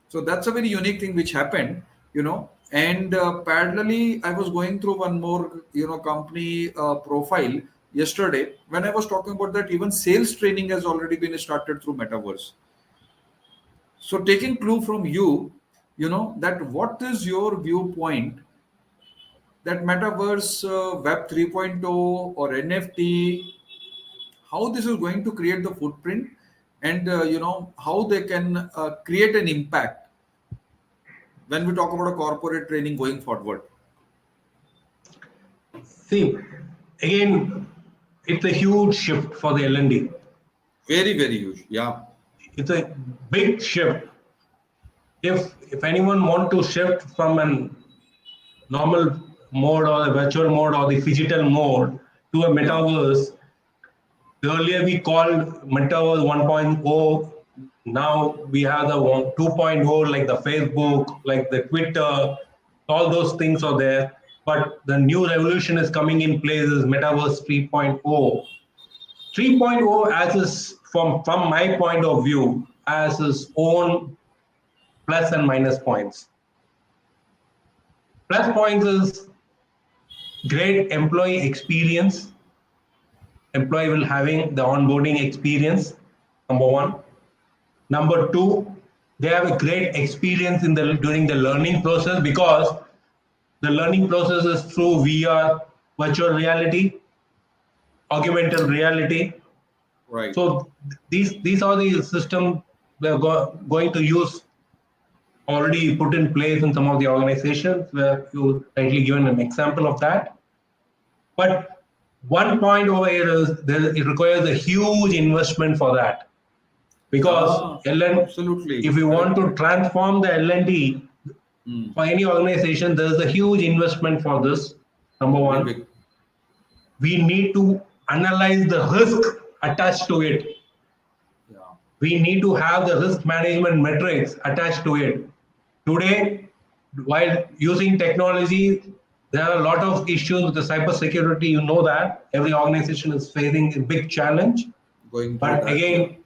Speaker 1: So that's a very unique thing which happened, And parallelly, I was going through one more, company profile yesterday when I was talking about that even sales training has already been started through Metaverse. So taking clue from you, that what is your viewpoint that metaverse, Web 3.0 or NFT, how this is going to create the footprint, and how they can create an impact when we talk about a corporate training going forward.
Speaker 2: See, again, it's a huge shift for the L&D.
Speaker 1: Very, very huge. Yeah.
Speaker 2: It's a big shift. If anyone want to shift from a normal mode or a virtual mode or the digital mode to a
Speaker 1: Yeah.
Speaker 2: metaverse, earlier we called metaverse 1.0. Now we have the 2.0, like the Facebook, like the Twitter, all those things are there. But the new revolution is coming in place is metaverse 3.0. 3.0 as is from my point of view as its own plus and minus points. Plus points is great employee experience. Employee will having the onboarding experience, number one. Number two, they have a great experience in the during the learning process because the learning process is through VR, virtual reality, augmented reality.
Speaker 1: Right.
Speaker 2: So these are the systems we are going to use, already put in place in some of the organizations where you rightly given an example of that. But one point over here is it requires a huge investment for that, because
Speaker 1: Ah,
Speaker 2: LN,
Speaker 1: absolutely
Speaker 2: if you want
Speaker 1: correct.
Speaker 2: to transform the LND
Speaker 1: Hmm.
Speaker 2: for any organization, there is a huge investment for this. Number
Speaker 1: Very
Speaker 2: one,
Speaker 1: big.
Speaker 2: we need to analyze the risk attached to it.
Speaker 1: Yeah.
Speaker 2: We need to have the risk management metrics attached to it. Today, while using technology, there are a lot of issues with the cybersecurity. You know that every organization is facing a big challenge.
Speaker 1: Going through
Speaker 2: But
Speaker 1: that. Yeah.
Speaker 2: again,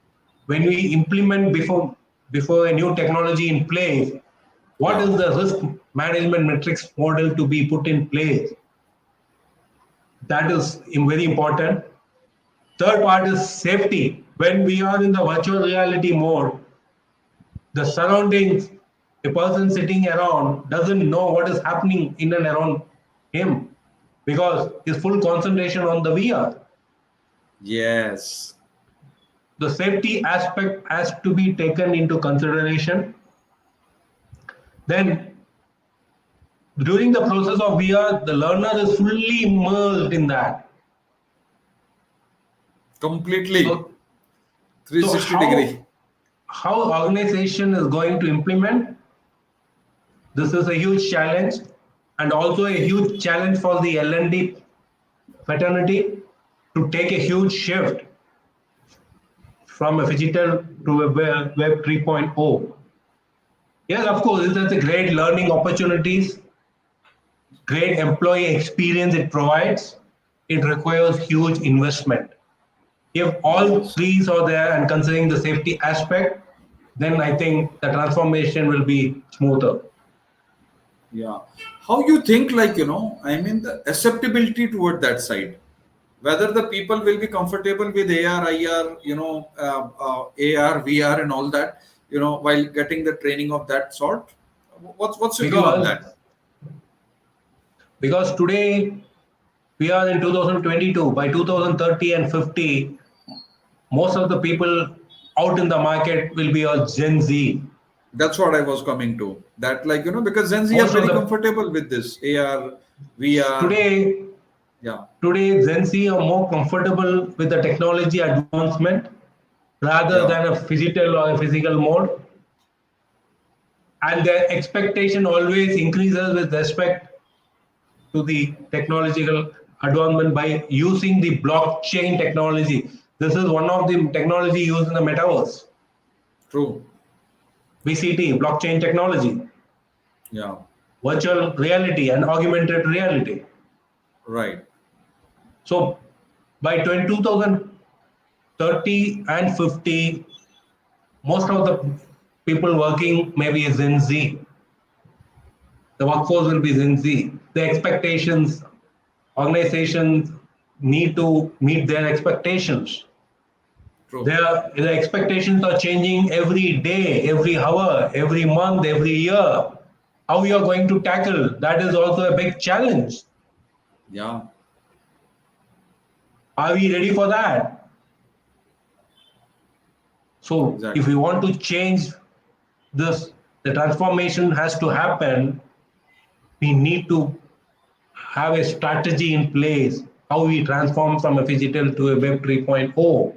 Speaker 2: when we implement before a new technology in place, what
Speaker 1: Yeah.
Speaker 2: is the risk management metrics model to be put in place? That is very important. Third part is safety. When we are in the virtual reality mode, the surroundings, a person sitting around doesn't know what is happening in and around him because his full concentration on the VR.
Speaker 1: Yes.
Speaker 2: The safety aspect has to be taken into consideration. Then, during the process of VR, the learner is fully immersed in that.
Speaker 1: Completely.
Speaker 2: So, so
Speaker 1: 360 degree.
Speaker 2: how organization is going to implement this is a huge challenge, and also a huge challenge for the L&D fraternity to take a huge shift from a digital to a web 3.0. Yes, of course, that's a great learning opportunities, great employee experience it provides. It requires huge investment. If all
Speaker 1: Yes.
Speaker 2: threes are there and considering the safety aspect, then I think the transformation will be smoother.
Speaker 1: Yeah. How you think, like, I mean, the acceptability toward that side, whether the people will be comfortable with AR, IR, AR, VR, and all that, while getting the training of that sort. What's your view on
Speaker 2: Because
Speaker 1: that?
Speaker 2: because today we are in 2022. By 2030 and 50, most of the people out in the market will be a Gen Z.
Speaker 1: That's what I was coming to. That, like, because Gen Z are
Speaker 2: Most of
Speaker 1: very
Speaker 2: the
Speaker 1: comfortable with this AR, VR.
Speaker 2: today
Speaker 1: Yeah.
Speaker 2: today Gen Z are more comfortable with the technology advancement rather
Speaker 1: Yeah.
Speaker 2: than a physical or a physical mode, and their expectation always increases with respect to the technological advancement by using the blockchain technology. This is one of the technology used in the metaverse,
Speaker 1: True.
Speaker 2: VCT, blockchain technology,
Speaker 1: Yeah.
Speaker 2: virtual reality and augmented reality.
Speaker 1: Right.
Speaker 2: So by 2030 and 50, most of the people working maybe is Gen Z. The workforce will be Gen Z. The expectations, organizations need to meet their expectations.
Speaker 1: True.
Speaker 2: The expectations are changing every day, every hour, every month, every year. How you are going to tackle that is also a big challenge.
Speaker 1: Yeah.
Speaker 2: Are we ready for that? So if
Speaker 1: Exactly.
Speaker 2: we want to change this, the transformation has to happen. We need to have a strategy in place how we transform from a physical to a web 3.0.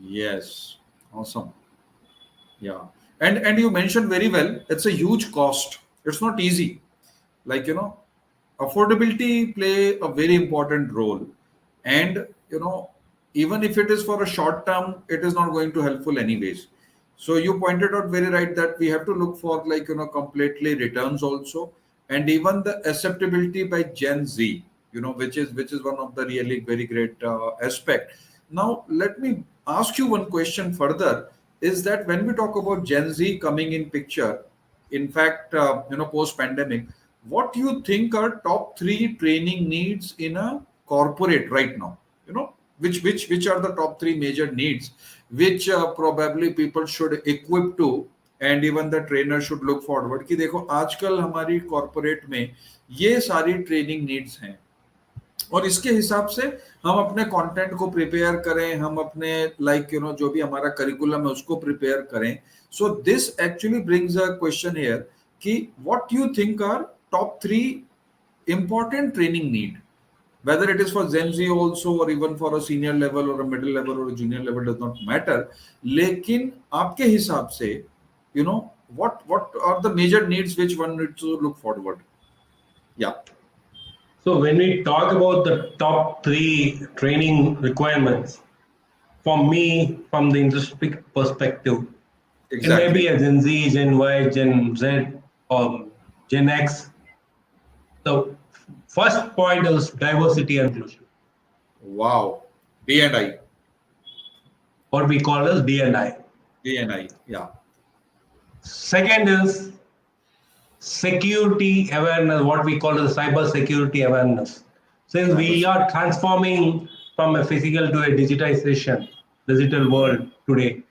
Speaker 1: Yes. Awesome. Yeah. And you mentioned very well, it's a huge cost. It's not easy. Like, affordability play a very important role. And, even if it is for a short term, it is not going to helpful anyways. So you pointed out very right that we have to look for, like, completely returns also, and even the acceptability by Gen Z, which is one of the really very great aspect. Now let me ask you one question further, is that when we talk about Gen Z coming in picture, in fact, post pandemic, what do you think are top three training needs in a corporate right now? Which are the top three major needs which probably people should equip to, and even the trainer should look forward कि देखो आजकल हमारी corporate में ये सारी training needs हैं, और इसके हिसाब से हम अपने कंटेंट को प्रिपेयर करें, हम अपने जो भी हमारा करिकुलम है उसको प्रिपेयर करें. So this actually brings a question here कि what you think are top 3 important training need, whether it is for Gen Z also or even for a senior level or a middle level or a junior level, does not matter. लेकिन आपके हिसाब से what are the major needs which one needs to look forward? Yeah.
Speaker 2: So when we talk about the top 3 training requirements, for me, from the industry perspective, it may be
Speaker 1: Exactly.
Speaker 2: a Gen Z, Gen Y, Gen Z, or Gen X. The first point is diversity and inclusion,
Speaker 1: Wow. D&I.
Speaker 2: what we call as D&I.
Speaker 1: D&I. Yeah.
Speaker 2: Second is security awareness, what we call as cyber security awareness. Since we are transforming from a physical to a digital world today,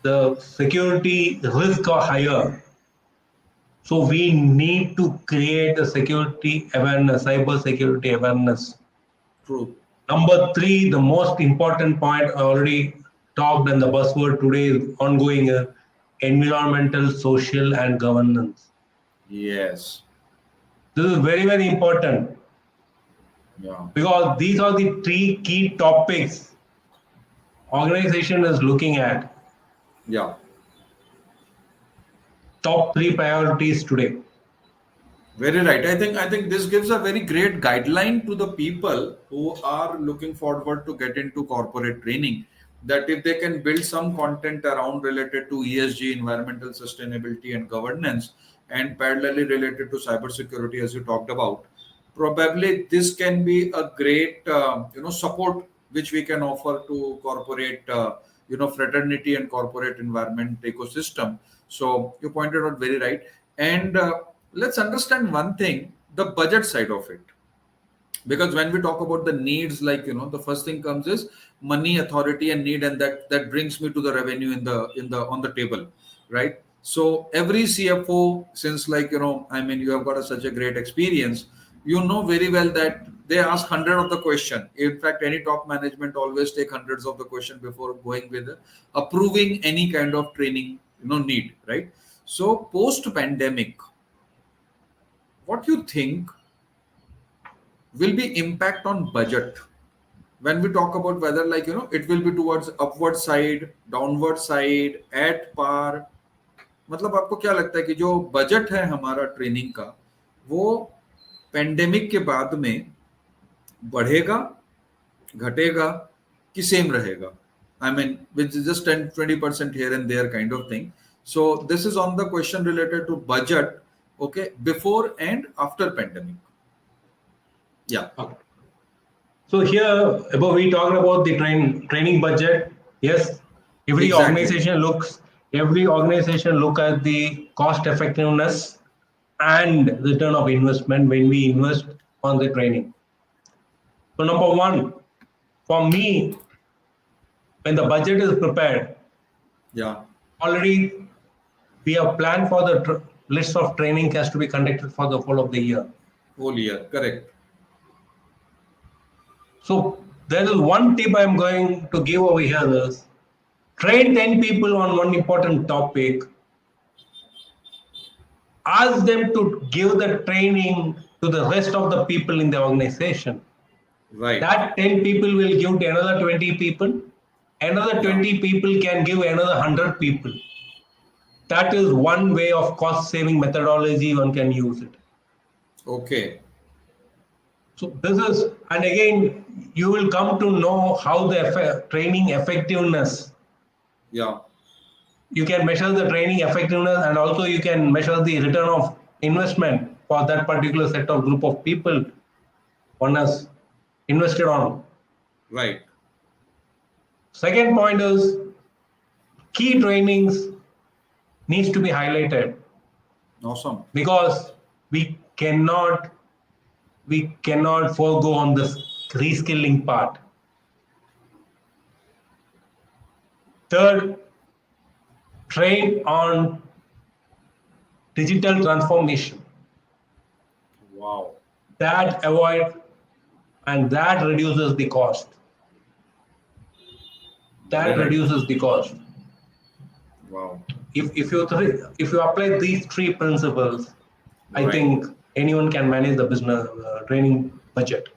Speaker 2: the security risks are higher. So we need to create a security awareness, cyber security awareness.
Speaker 1: True.
Speaker 2: Number 3, the most important point I already talked, and the buzzword today is ongoing, environmental, social, and governance.
Speaker 1: Yes.
Speaker 2: This is very, very important
Speaker 1: Yeah.
Speaker 2: because these are the 3 key topics organization is looking at.
Speaker 1: Yeah.
Speaker 2: Top 3 priorities today.
Speaker 1: Very right. I think this gives a very great guideline to the people who are looking forward to get into corporate training, that if they can build some content around related to ESG, environmental sustainability and governance, and parallelly related to cybersecurity as you talked about, probably this can be a great support which we can offer to corporate fraternity and corporate environment ecosystem. So you pointed out very right. And let's understand one thing, the budget side of it, because when we talk about the needs, the first thing comes is money, authority and need, and that brings me to the revenue in the on the table, right? So every CFO, since you have got such a great experience, you know very well that they ask hundred of the question. In fact, any top management always take hundreds of the question before going with approving any kind of training need, right? So post pandemic, what you think will be impact on budget when we talk about whether it will be towards upward side, downward side, at par? मतलब आपको क्या लगता है कि जो budget है हमारा training का, वो पेंडेमिक के बाद में बढ़ेगा, घटेगा कि सेम रहेगा? I mean, which is just 10-20% here and there kind of thing. So this is on the question related to budget, okay, before and after pandemic. Yeah.
Speaker 2: Okay. So here, above we talked about the training budget. Yes,
Speaker 1: Exactly.
Speaker 2: every organization look at the cost effectiveness and return of investment when we invest on the training. So number 1, for me, when the budget is prepared,
Speaker 1: Yeah.
Speaker 2: already we have planned for the list of training has to be conducted for the whole of the year.
Speaker 1: Whole year. Correct.
Speaker 2: So there is one tip I'm going to give over here is train 10 people on one important topic. Ask them to give the training to the rest of the people in the organization.
Speaker 1: Right.
Speaker 2: That 10 people will give to another 20 people. Another 20 people can give another 100 people. That is one way of cost saving methodology one can use it.
Speaker 1: Okay.
Speaker 2: So this is, and again, you will come to know how the training effectiveness.
Speaker 1: Yeah.
Speaker 2: You can measure the training effectiveness, and also you can measure the return of investment for that particular set of group of people one has invested on.
Speaker 1: Right.
Speaker 2: Second point is key trainings needs to be highlighted
Speaker 1: Awesome.
Speaker 2: because we cannot forego on this reskilling part. Third, train on digital transformation.
Speaker 1: Wow.
Speaker 2: That avoid and that reduces the cost.
Speaker 1: Very
Speaker 2: That
Speaker 1: right.
Speaker 2: reduces the cost.
Speaker 1: Wow.
Speaker 2: If you apply these three principles, I
Speaker 1: Right.
Speaker 2: think anyone can manage the business training budget.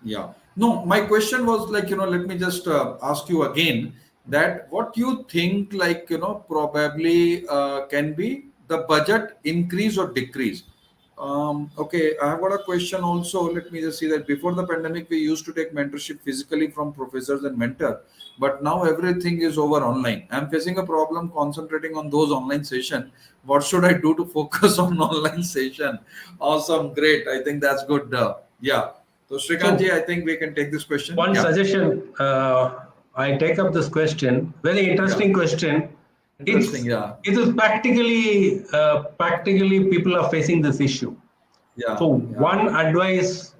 Speaker 1: Yeah. No, my question was like, let me just ask you again that what you think, like, probably can be the budget increase or decrease. Okay, I have got a question also. Let me just see that before the pandemic, we used to take mentorship physically from professors and mentor, but now everything is over online. I'm facing a problem concentrating on those online session. What should I do to focus on online session? Awesome, great. I think that's good. Yeah. So Srikanth,
Speaker 2: So
Speaker 1: I think we can take this question.
Speaker 2: one
Speaker 1: Yeah,
Speaker 2: suggestion, I take up this question. Very
Speaker 1: yeah,
Speaker 2: interesting question.
Speaker 1: interesting. Yeah,
Speaker 2: It is practically people are facing this issue.
Speaker 1: yeah,
Speaker 2: So
Speaker 1: yeah.
Speaker 2: one advice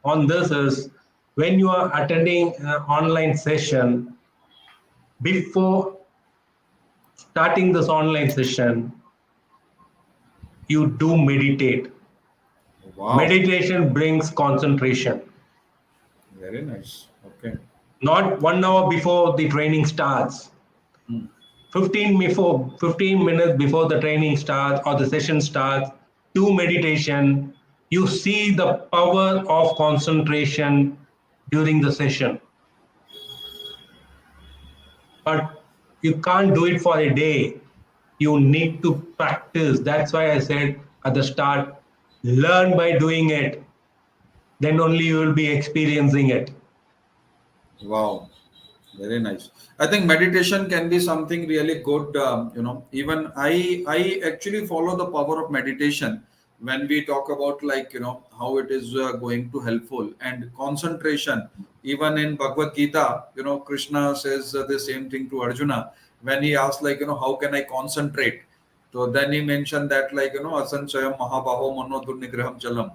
Speaker 2: on this is when you are attending an online session, before starting this online session, you do meditate.
Speaker 1: Wow,
Speaker 2: Meditation brings concentration.
Speaker 1: very nice. Okay.
Speaker 2: Not 1 hour before the training starts.
Speaker 1: Hmm.
Speaker 2: 15 minutes before the training starts or the session starts, do meditation. You see the power of concentration during the session, but you can't do it for a day. You need to practice. That's why I said at the start, learn by doing it. Then only you will be experiencing it.
Speaker 1: Wow, very nice. I think meditation can be something really good. Even I actually follow the power of meditation when we talk about like how it is going to helpful and concentration. Even in Bhagavad Gita, Krishna says the same thing to Arjuna when he asked like how can I concentrate. So then he mentioned that like asanchayam mahabaho mano durnigraham chalam.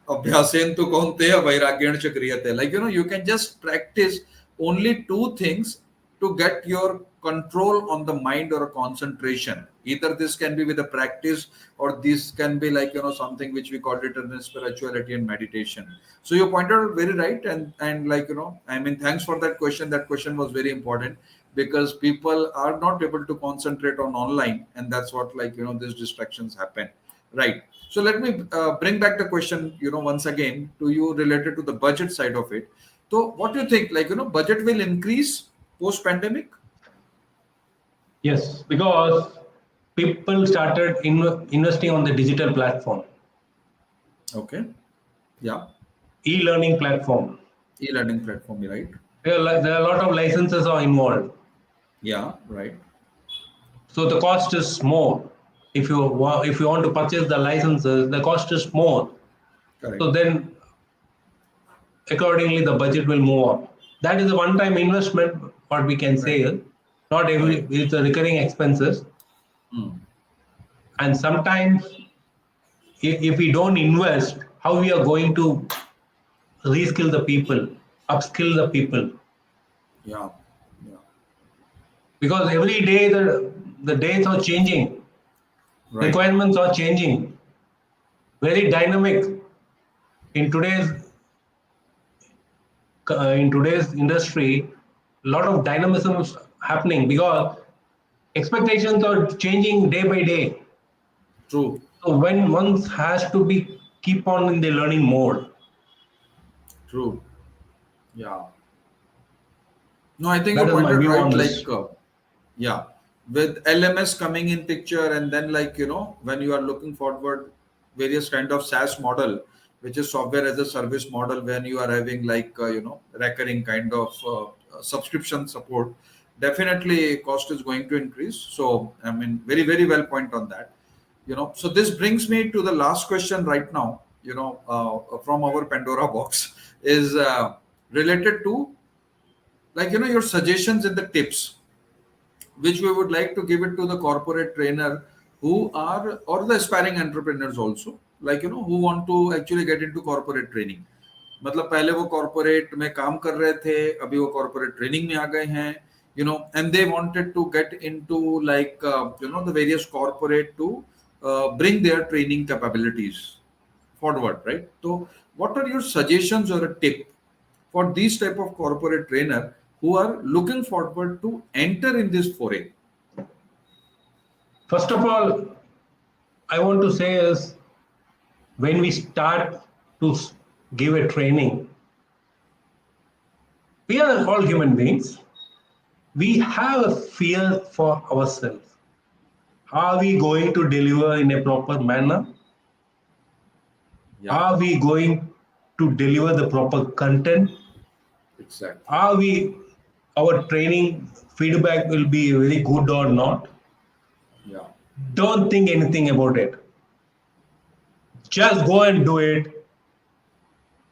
Speaker 1: Abhyasen tu kaunteya vairagyan ch kriyate. Like, you can just practice only two things to get your control on the mind or concentration. Either this can be with a practice or this can be like, something which we call it in spirituality and meditation. So you pointed out very right. And like, I mean, thanks for that question. That question was very important because people are not able to concentrate on online. And that's what like, these distractions happen. Right. So let me bring back the question, once again to you related to the budget side of it. So what do you think? Like, budget will increase post pandemic?
Speaker 2: Yes, because people started investing on the digital platform,
Speaker 1: Okay. Yeah.
Speaker 2: e-learning platform.
Speaker 1: E-learning platform, right?
Speaker 2: There are a lot of licenses are involved.
Speaker 1: Yeah. Right.
Speaker 2: So the cost is more. If you want to purchase the licenses, the cost is more.
Speaker 1: Correct.
Speaker 2: So then accordingly the budget will move up. That is a one-time investment, what we can
Speaker 1: Right.
Speaker 2: say. Not every
Speaker 1: Right.
Speaker 2: it's a recurring expenses.
Speaker 1: Hmm.
Speaker 2: And sometimes if we don't invest, how we are going to reskill the people, upskill the people?
Speaker 1: Yeah. Yeah.
Speaker 2: Because every day the days are changing,
Speaker 1: Right.
Speaker 2: requirements are changing, very dynamic in today's industry. A lot of dynamism is happening because expectations are changing day by day.
Speaker 1: True.
Speaker 2: So when one has to be keep on in the learning mode.
Speaker 1: True. Yeah. No, I think you
Speaker 2: That is my
Speaker 1: pointed
Speaker 2: view
Speaker 1: right.
Speaker 2: on
Speaker 1: Like,
Speaker 2: this.
Speaker 1: yeah, with LMS coming in picture, and then like when you are looking forward, various kind of SaaS model, which is software as a service model, when you are having like recurring kind of subscription support, definitely cost is going to increase. So I mean, very very well point on that. So this brings me to the last question right now. From our Pandora box is related to like your suggestions and the tips which we would like to give it to the corporate trainer who are or the aspiring entrepreneurs also like who want to actually get into corporate training. मतलब पहले वो corporate में काम कर रहे थे, अभी वो कॉर्पोरेट ट्रेनिंग में आ गए हैं, and they wanted to get into like, the various corporate to bring their training capabilities forward, right? So, what are your suggestions or a tip for these type of corporate trainer who are looking forward to enter in this foray?
Speaker 2: First of all, I want to say is when we start to give a training, we are all human beings. We have a fear for ourselves. Are we going to deliver in a proper manner?
Speaker 1: Yeah,
Speaker 2: Are we going to deliver the proper content?
Speaker 1: exactly.
Speaker 2: Are we, our training feedback will be very good or not?
Speaker 1: Yeah,
Speaker 2: Don't think anything about it. Just go and do it.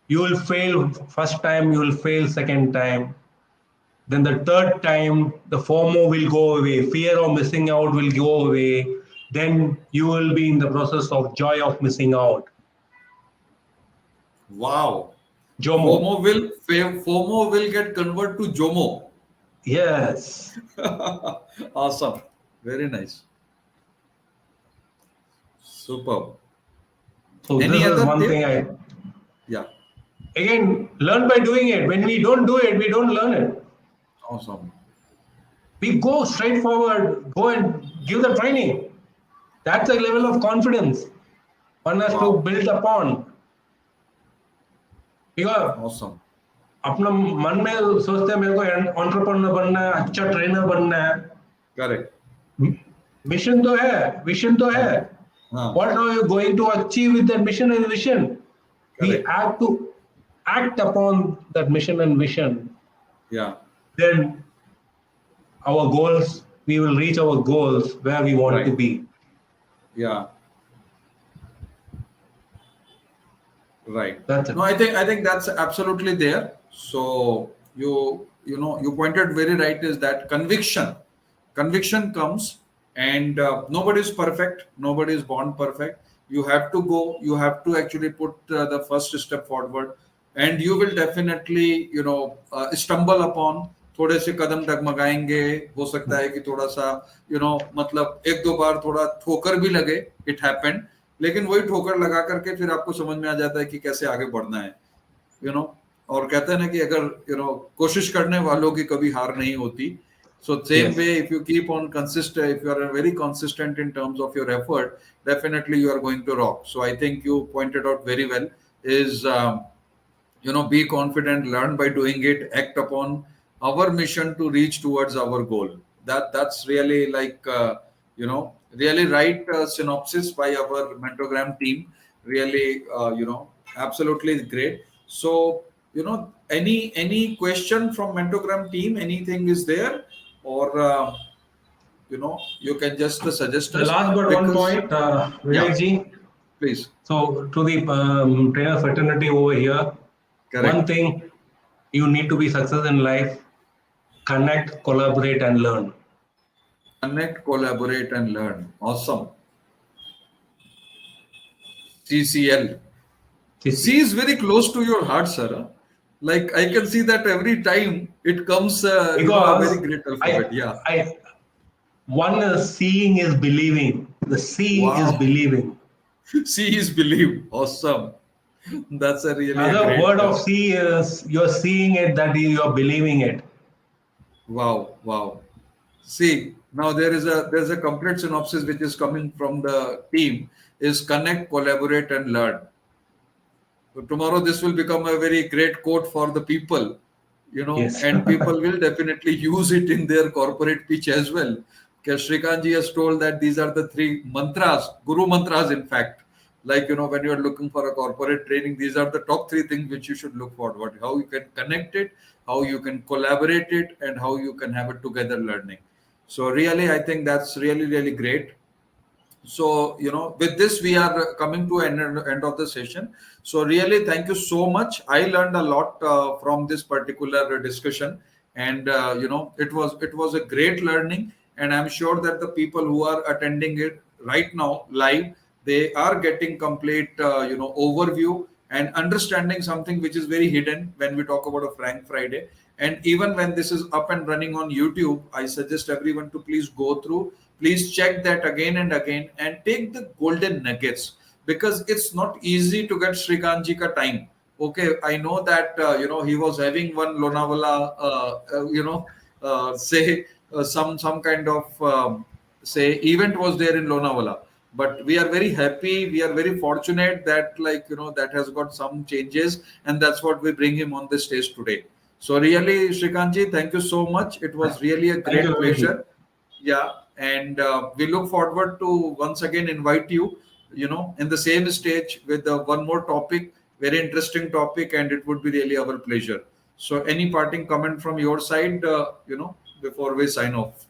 Speaker 2: You will fail first time, you will fail second time. Then the third time, the FOMO will go away. Fear of missing out will go away. Then you will be in the process of joy of missing out.
Speaker 1: wow.
Speaker 2: JOMO.
Speaker 1: FOMO will get converted to JOMO.
Speaker 2: Yes.
Speaker 1: Awesome. Very nice. Superb.
Speaker 2: So this
Speaker 1: Any
Speaker 2: is
Speaker 1: other
Speaker 2: one thing
Speaker 1: tip?
Speaker 2: I,
Speaker 1: Yeah.
Speaker 2: again, learn by doing it. When we don't do it, we don't learn it.
Speaker 1: Awesome.
Speaker 2: We go straight forward, go and give the training. That's a level of confidence one has to
Speaker 1: Wow.
Speaker 2: build upon. Because
Speaker 1: Awesome.
Speaker 2: अपना मन में सोचते हैं मेरे को entrepreneur बनना है, अच्छा ट्रेनर बनना है.
Speaker 1: Correct.
Speaker 2: मिशन तो है, विजन तो है.
Speaker 1: हाँ. हाँ.
Speaker 2: What are you going to achieve with that mission and vision? We
Speaker 1: Correct.
Speaker 2: have to act upon that mission and vision.
Speaker 1: Yeah.
Speaker 2: Then our goals, we will reach our goals where we want to
Speaker 1: Right.
Speaker 2: be.
Speaker 1: Yeah. Right.
Speaker 2: That's it.
Speaker 1: No, I think that's absolutely there. So you pointed very right is that conviction comes, and nobody is perfect. Nobody is born perfect. You have to go. You have to actually put the first step forward, and you will definitely stumble upon. थोड़े से कदम डगमगाएंगे, हो सकता है कि थोड़ा सा मतलब एक दो बार थोड़ा ठोकर भी लगे. It happened. लेकिन वही ठोकर लगा करके फिर आपको समझ में आ जाता है कि कैसे आगे बढ़ना है. यू नो और कहते हैं ना कि अगर कोशिश करने वालों की कभी हार नहीं होती. So same
Speaker 2: Yes.
Speaker 1: way, if you keep on consistent, if you are very consistent in terms of your effort, definitely you are going to rock. So I think you pointed out very well is be confident, learn by doing it, act upon our mission to reach towards our goal. That's really like really right synopsis by our Mentogram team. Really absolutely great. So any question from Mentogram team? Anything is there, or you can just suggest
Speaker 2: The
Speaker 1: us,
Speaker 2: last but one
Speaker 1: because
Speaker 2: point,
Speaker 1: yeah,
Speaker 2: Vivek ji.
Speaker 1: please.
Speaker 2: So to the trainer fraternity over here, one
Speaker 1: Correct.
Speaker 2: thing you need to be success in life: connect, collaborate, and learn.
Speaker 1: Connect, collaborate, and learn. Awesome. CCL. C
Speaker 2: CC.
Speaker 1: is very close to your heart, sir. Huh? Like I can see that every time it comes, a very
Speaker 2: Because
Speaker 1: great
Speaker 2: I,
Speaker 1: alphabet. Yeah.
Speaker 2: I, one is seeing is believing. The C is
Speaker 1: Wow.
Speaker 2: believing.
Speaker 1: C is believe. Awesome. That's a
Speaker 2: The
Speaker 1: really a
Speaker 2: other
Speaker 1: great.
Speaker 2: word of C is you're seeing it, that you're believing it.
Speaker 1: Wow. Wow. See, now there's a complete synopsis which is coming from the team is connect, collaborate, and learn. So tomorrow this will become a very great quote for the people,
Speaker 2: Yes.
Speaker 1: and people will definitely use it in their corporate pitch as well. Because Srikanth ji has told that these are the three mantras, guru mantras, in fact. Like, when you are looking for a corporate training, these are the top three things which you should look forward. How you can connect it, how you can collaborate it, and how you can have it together learning. So really, I think that's really, really great. So with this we are coming to end of the session. So really thank you so much. I learned a lot from this particular discussion, and it was a great learning, and I'm sure that the people who are attending it right now live, they are getting complete overview and understanding something which is very hidden when we talk about a Frank Friday. And even when this is up and running on YouTube, I suggest everyone to please go through, please check that again and again, and take the golden nuggets, because it's not easy to get Srikanth ji ka time. Okay, I know that he was having one Lonavala, say some kind of say event was there in Lonavala. But we are very happy, we are very fortunate that that has got some changes, and that's what we bring him on the stage today. So really, Srikanth, thank you so much. It was really a
Speaker 2: Thank you,
Speaker 1: great
Speaker 2: Vivek.
Speaker 1: pleasure. Yeah, and we look forward to once again invite you, in the same stage with one more topic, very interesting topic, and it would be really our pleasure. So, any parting comment from your side, before we sign off?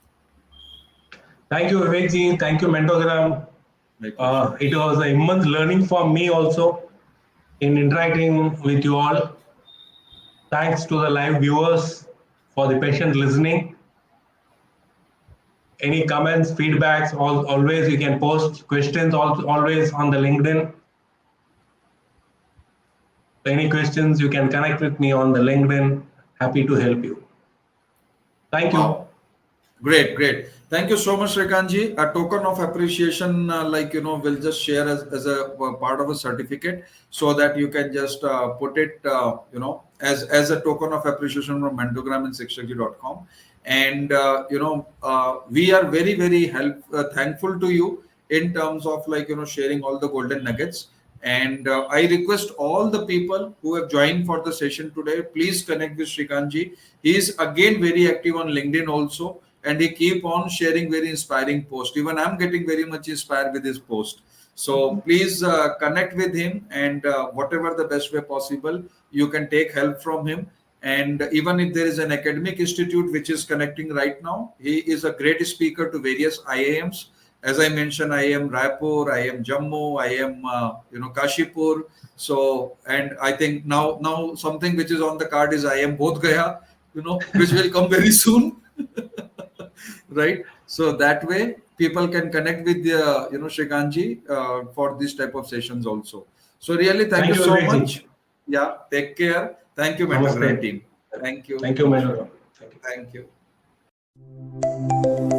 Speaker 2: Thank you, Vivek ji. Thank you, Mentogram.
Speaker 1: My pleasure.
Speaker 2: It was an immense learning for me also in interacting with you all. Thanks to the live viewers for the patient listening. Any comments, feedbacks, always you can post questions always on the LinkedIn. Any questions, you can connect with me on the LinkedIn. Happy to help you. Thank you.
Speaker 1: Wow. Great, great. Thank you so much, Srikanth. A token of appreciation, we'll just share as a part of a certificate, so that you can just put it, as a token of appreciation from Mentogram and Shiksha.com. And, we are very, very thankful to you in terms of sharing all the golden nuggets. And I request all the people who have joined for the session today, please connect with Srikanth. He is again very active on LinkedIn also, and he keep on sharing very inspiring posts. Even I'm getting very much inspired with his post. So please connect with him, and whatever the best way possible, you can take help from him. And even if there is an academic institute which is connecting right now, he is a great speaker to various IIMs. As I mentioned, I am Raipur, I am Jammu, I am Kashipur. So, and I think now something which is on the card is I am Bodh Gaya, which will come very soon. Right? So that way people can connect with the Srikanth for this type of sessions also. So really, thank
Speaker 2: Thank
Speaker 1: you
Speaker 2: you,
Speaker 1: so
Speaker 2: Vivek ji.
Speaker 1: much. Yeah, take care. Thank you, Mentogram
Speaker 2: Namaste.
Speaker 1: team. Thank you.
Speaker 2: Thank you, Mentogram. Thank you.
Speaker 1: Thank you.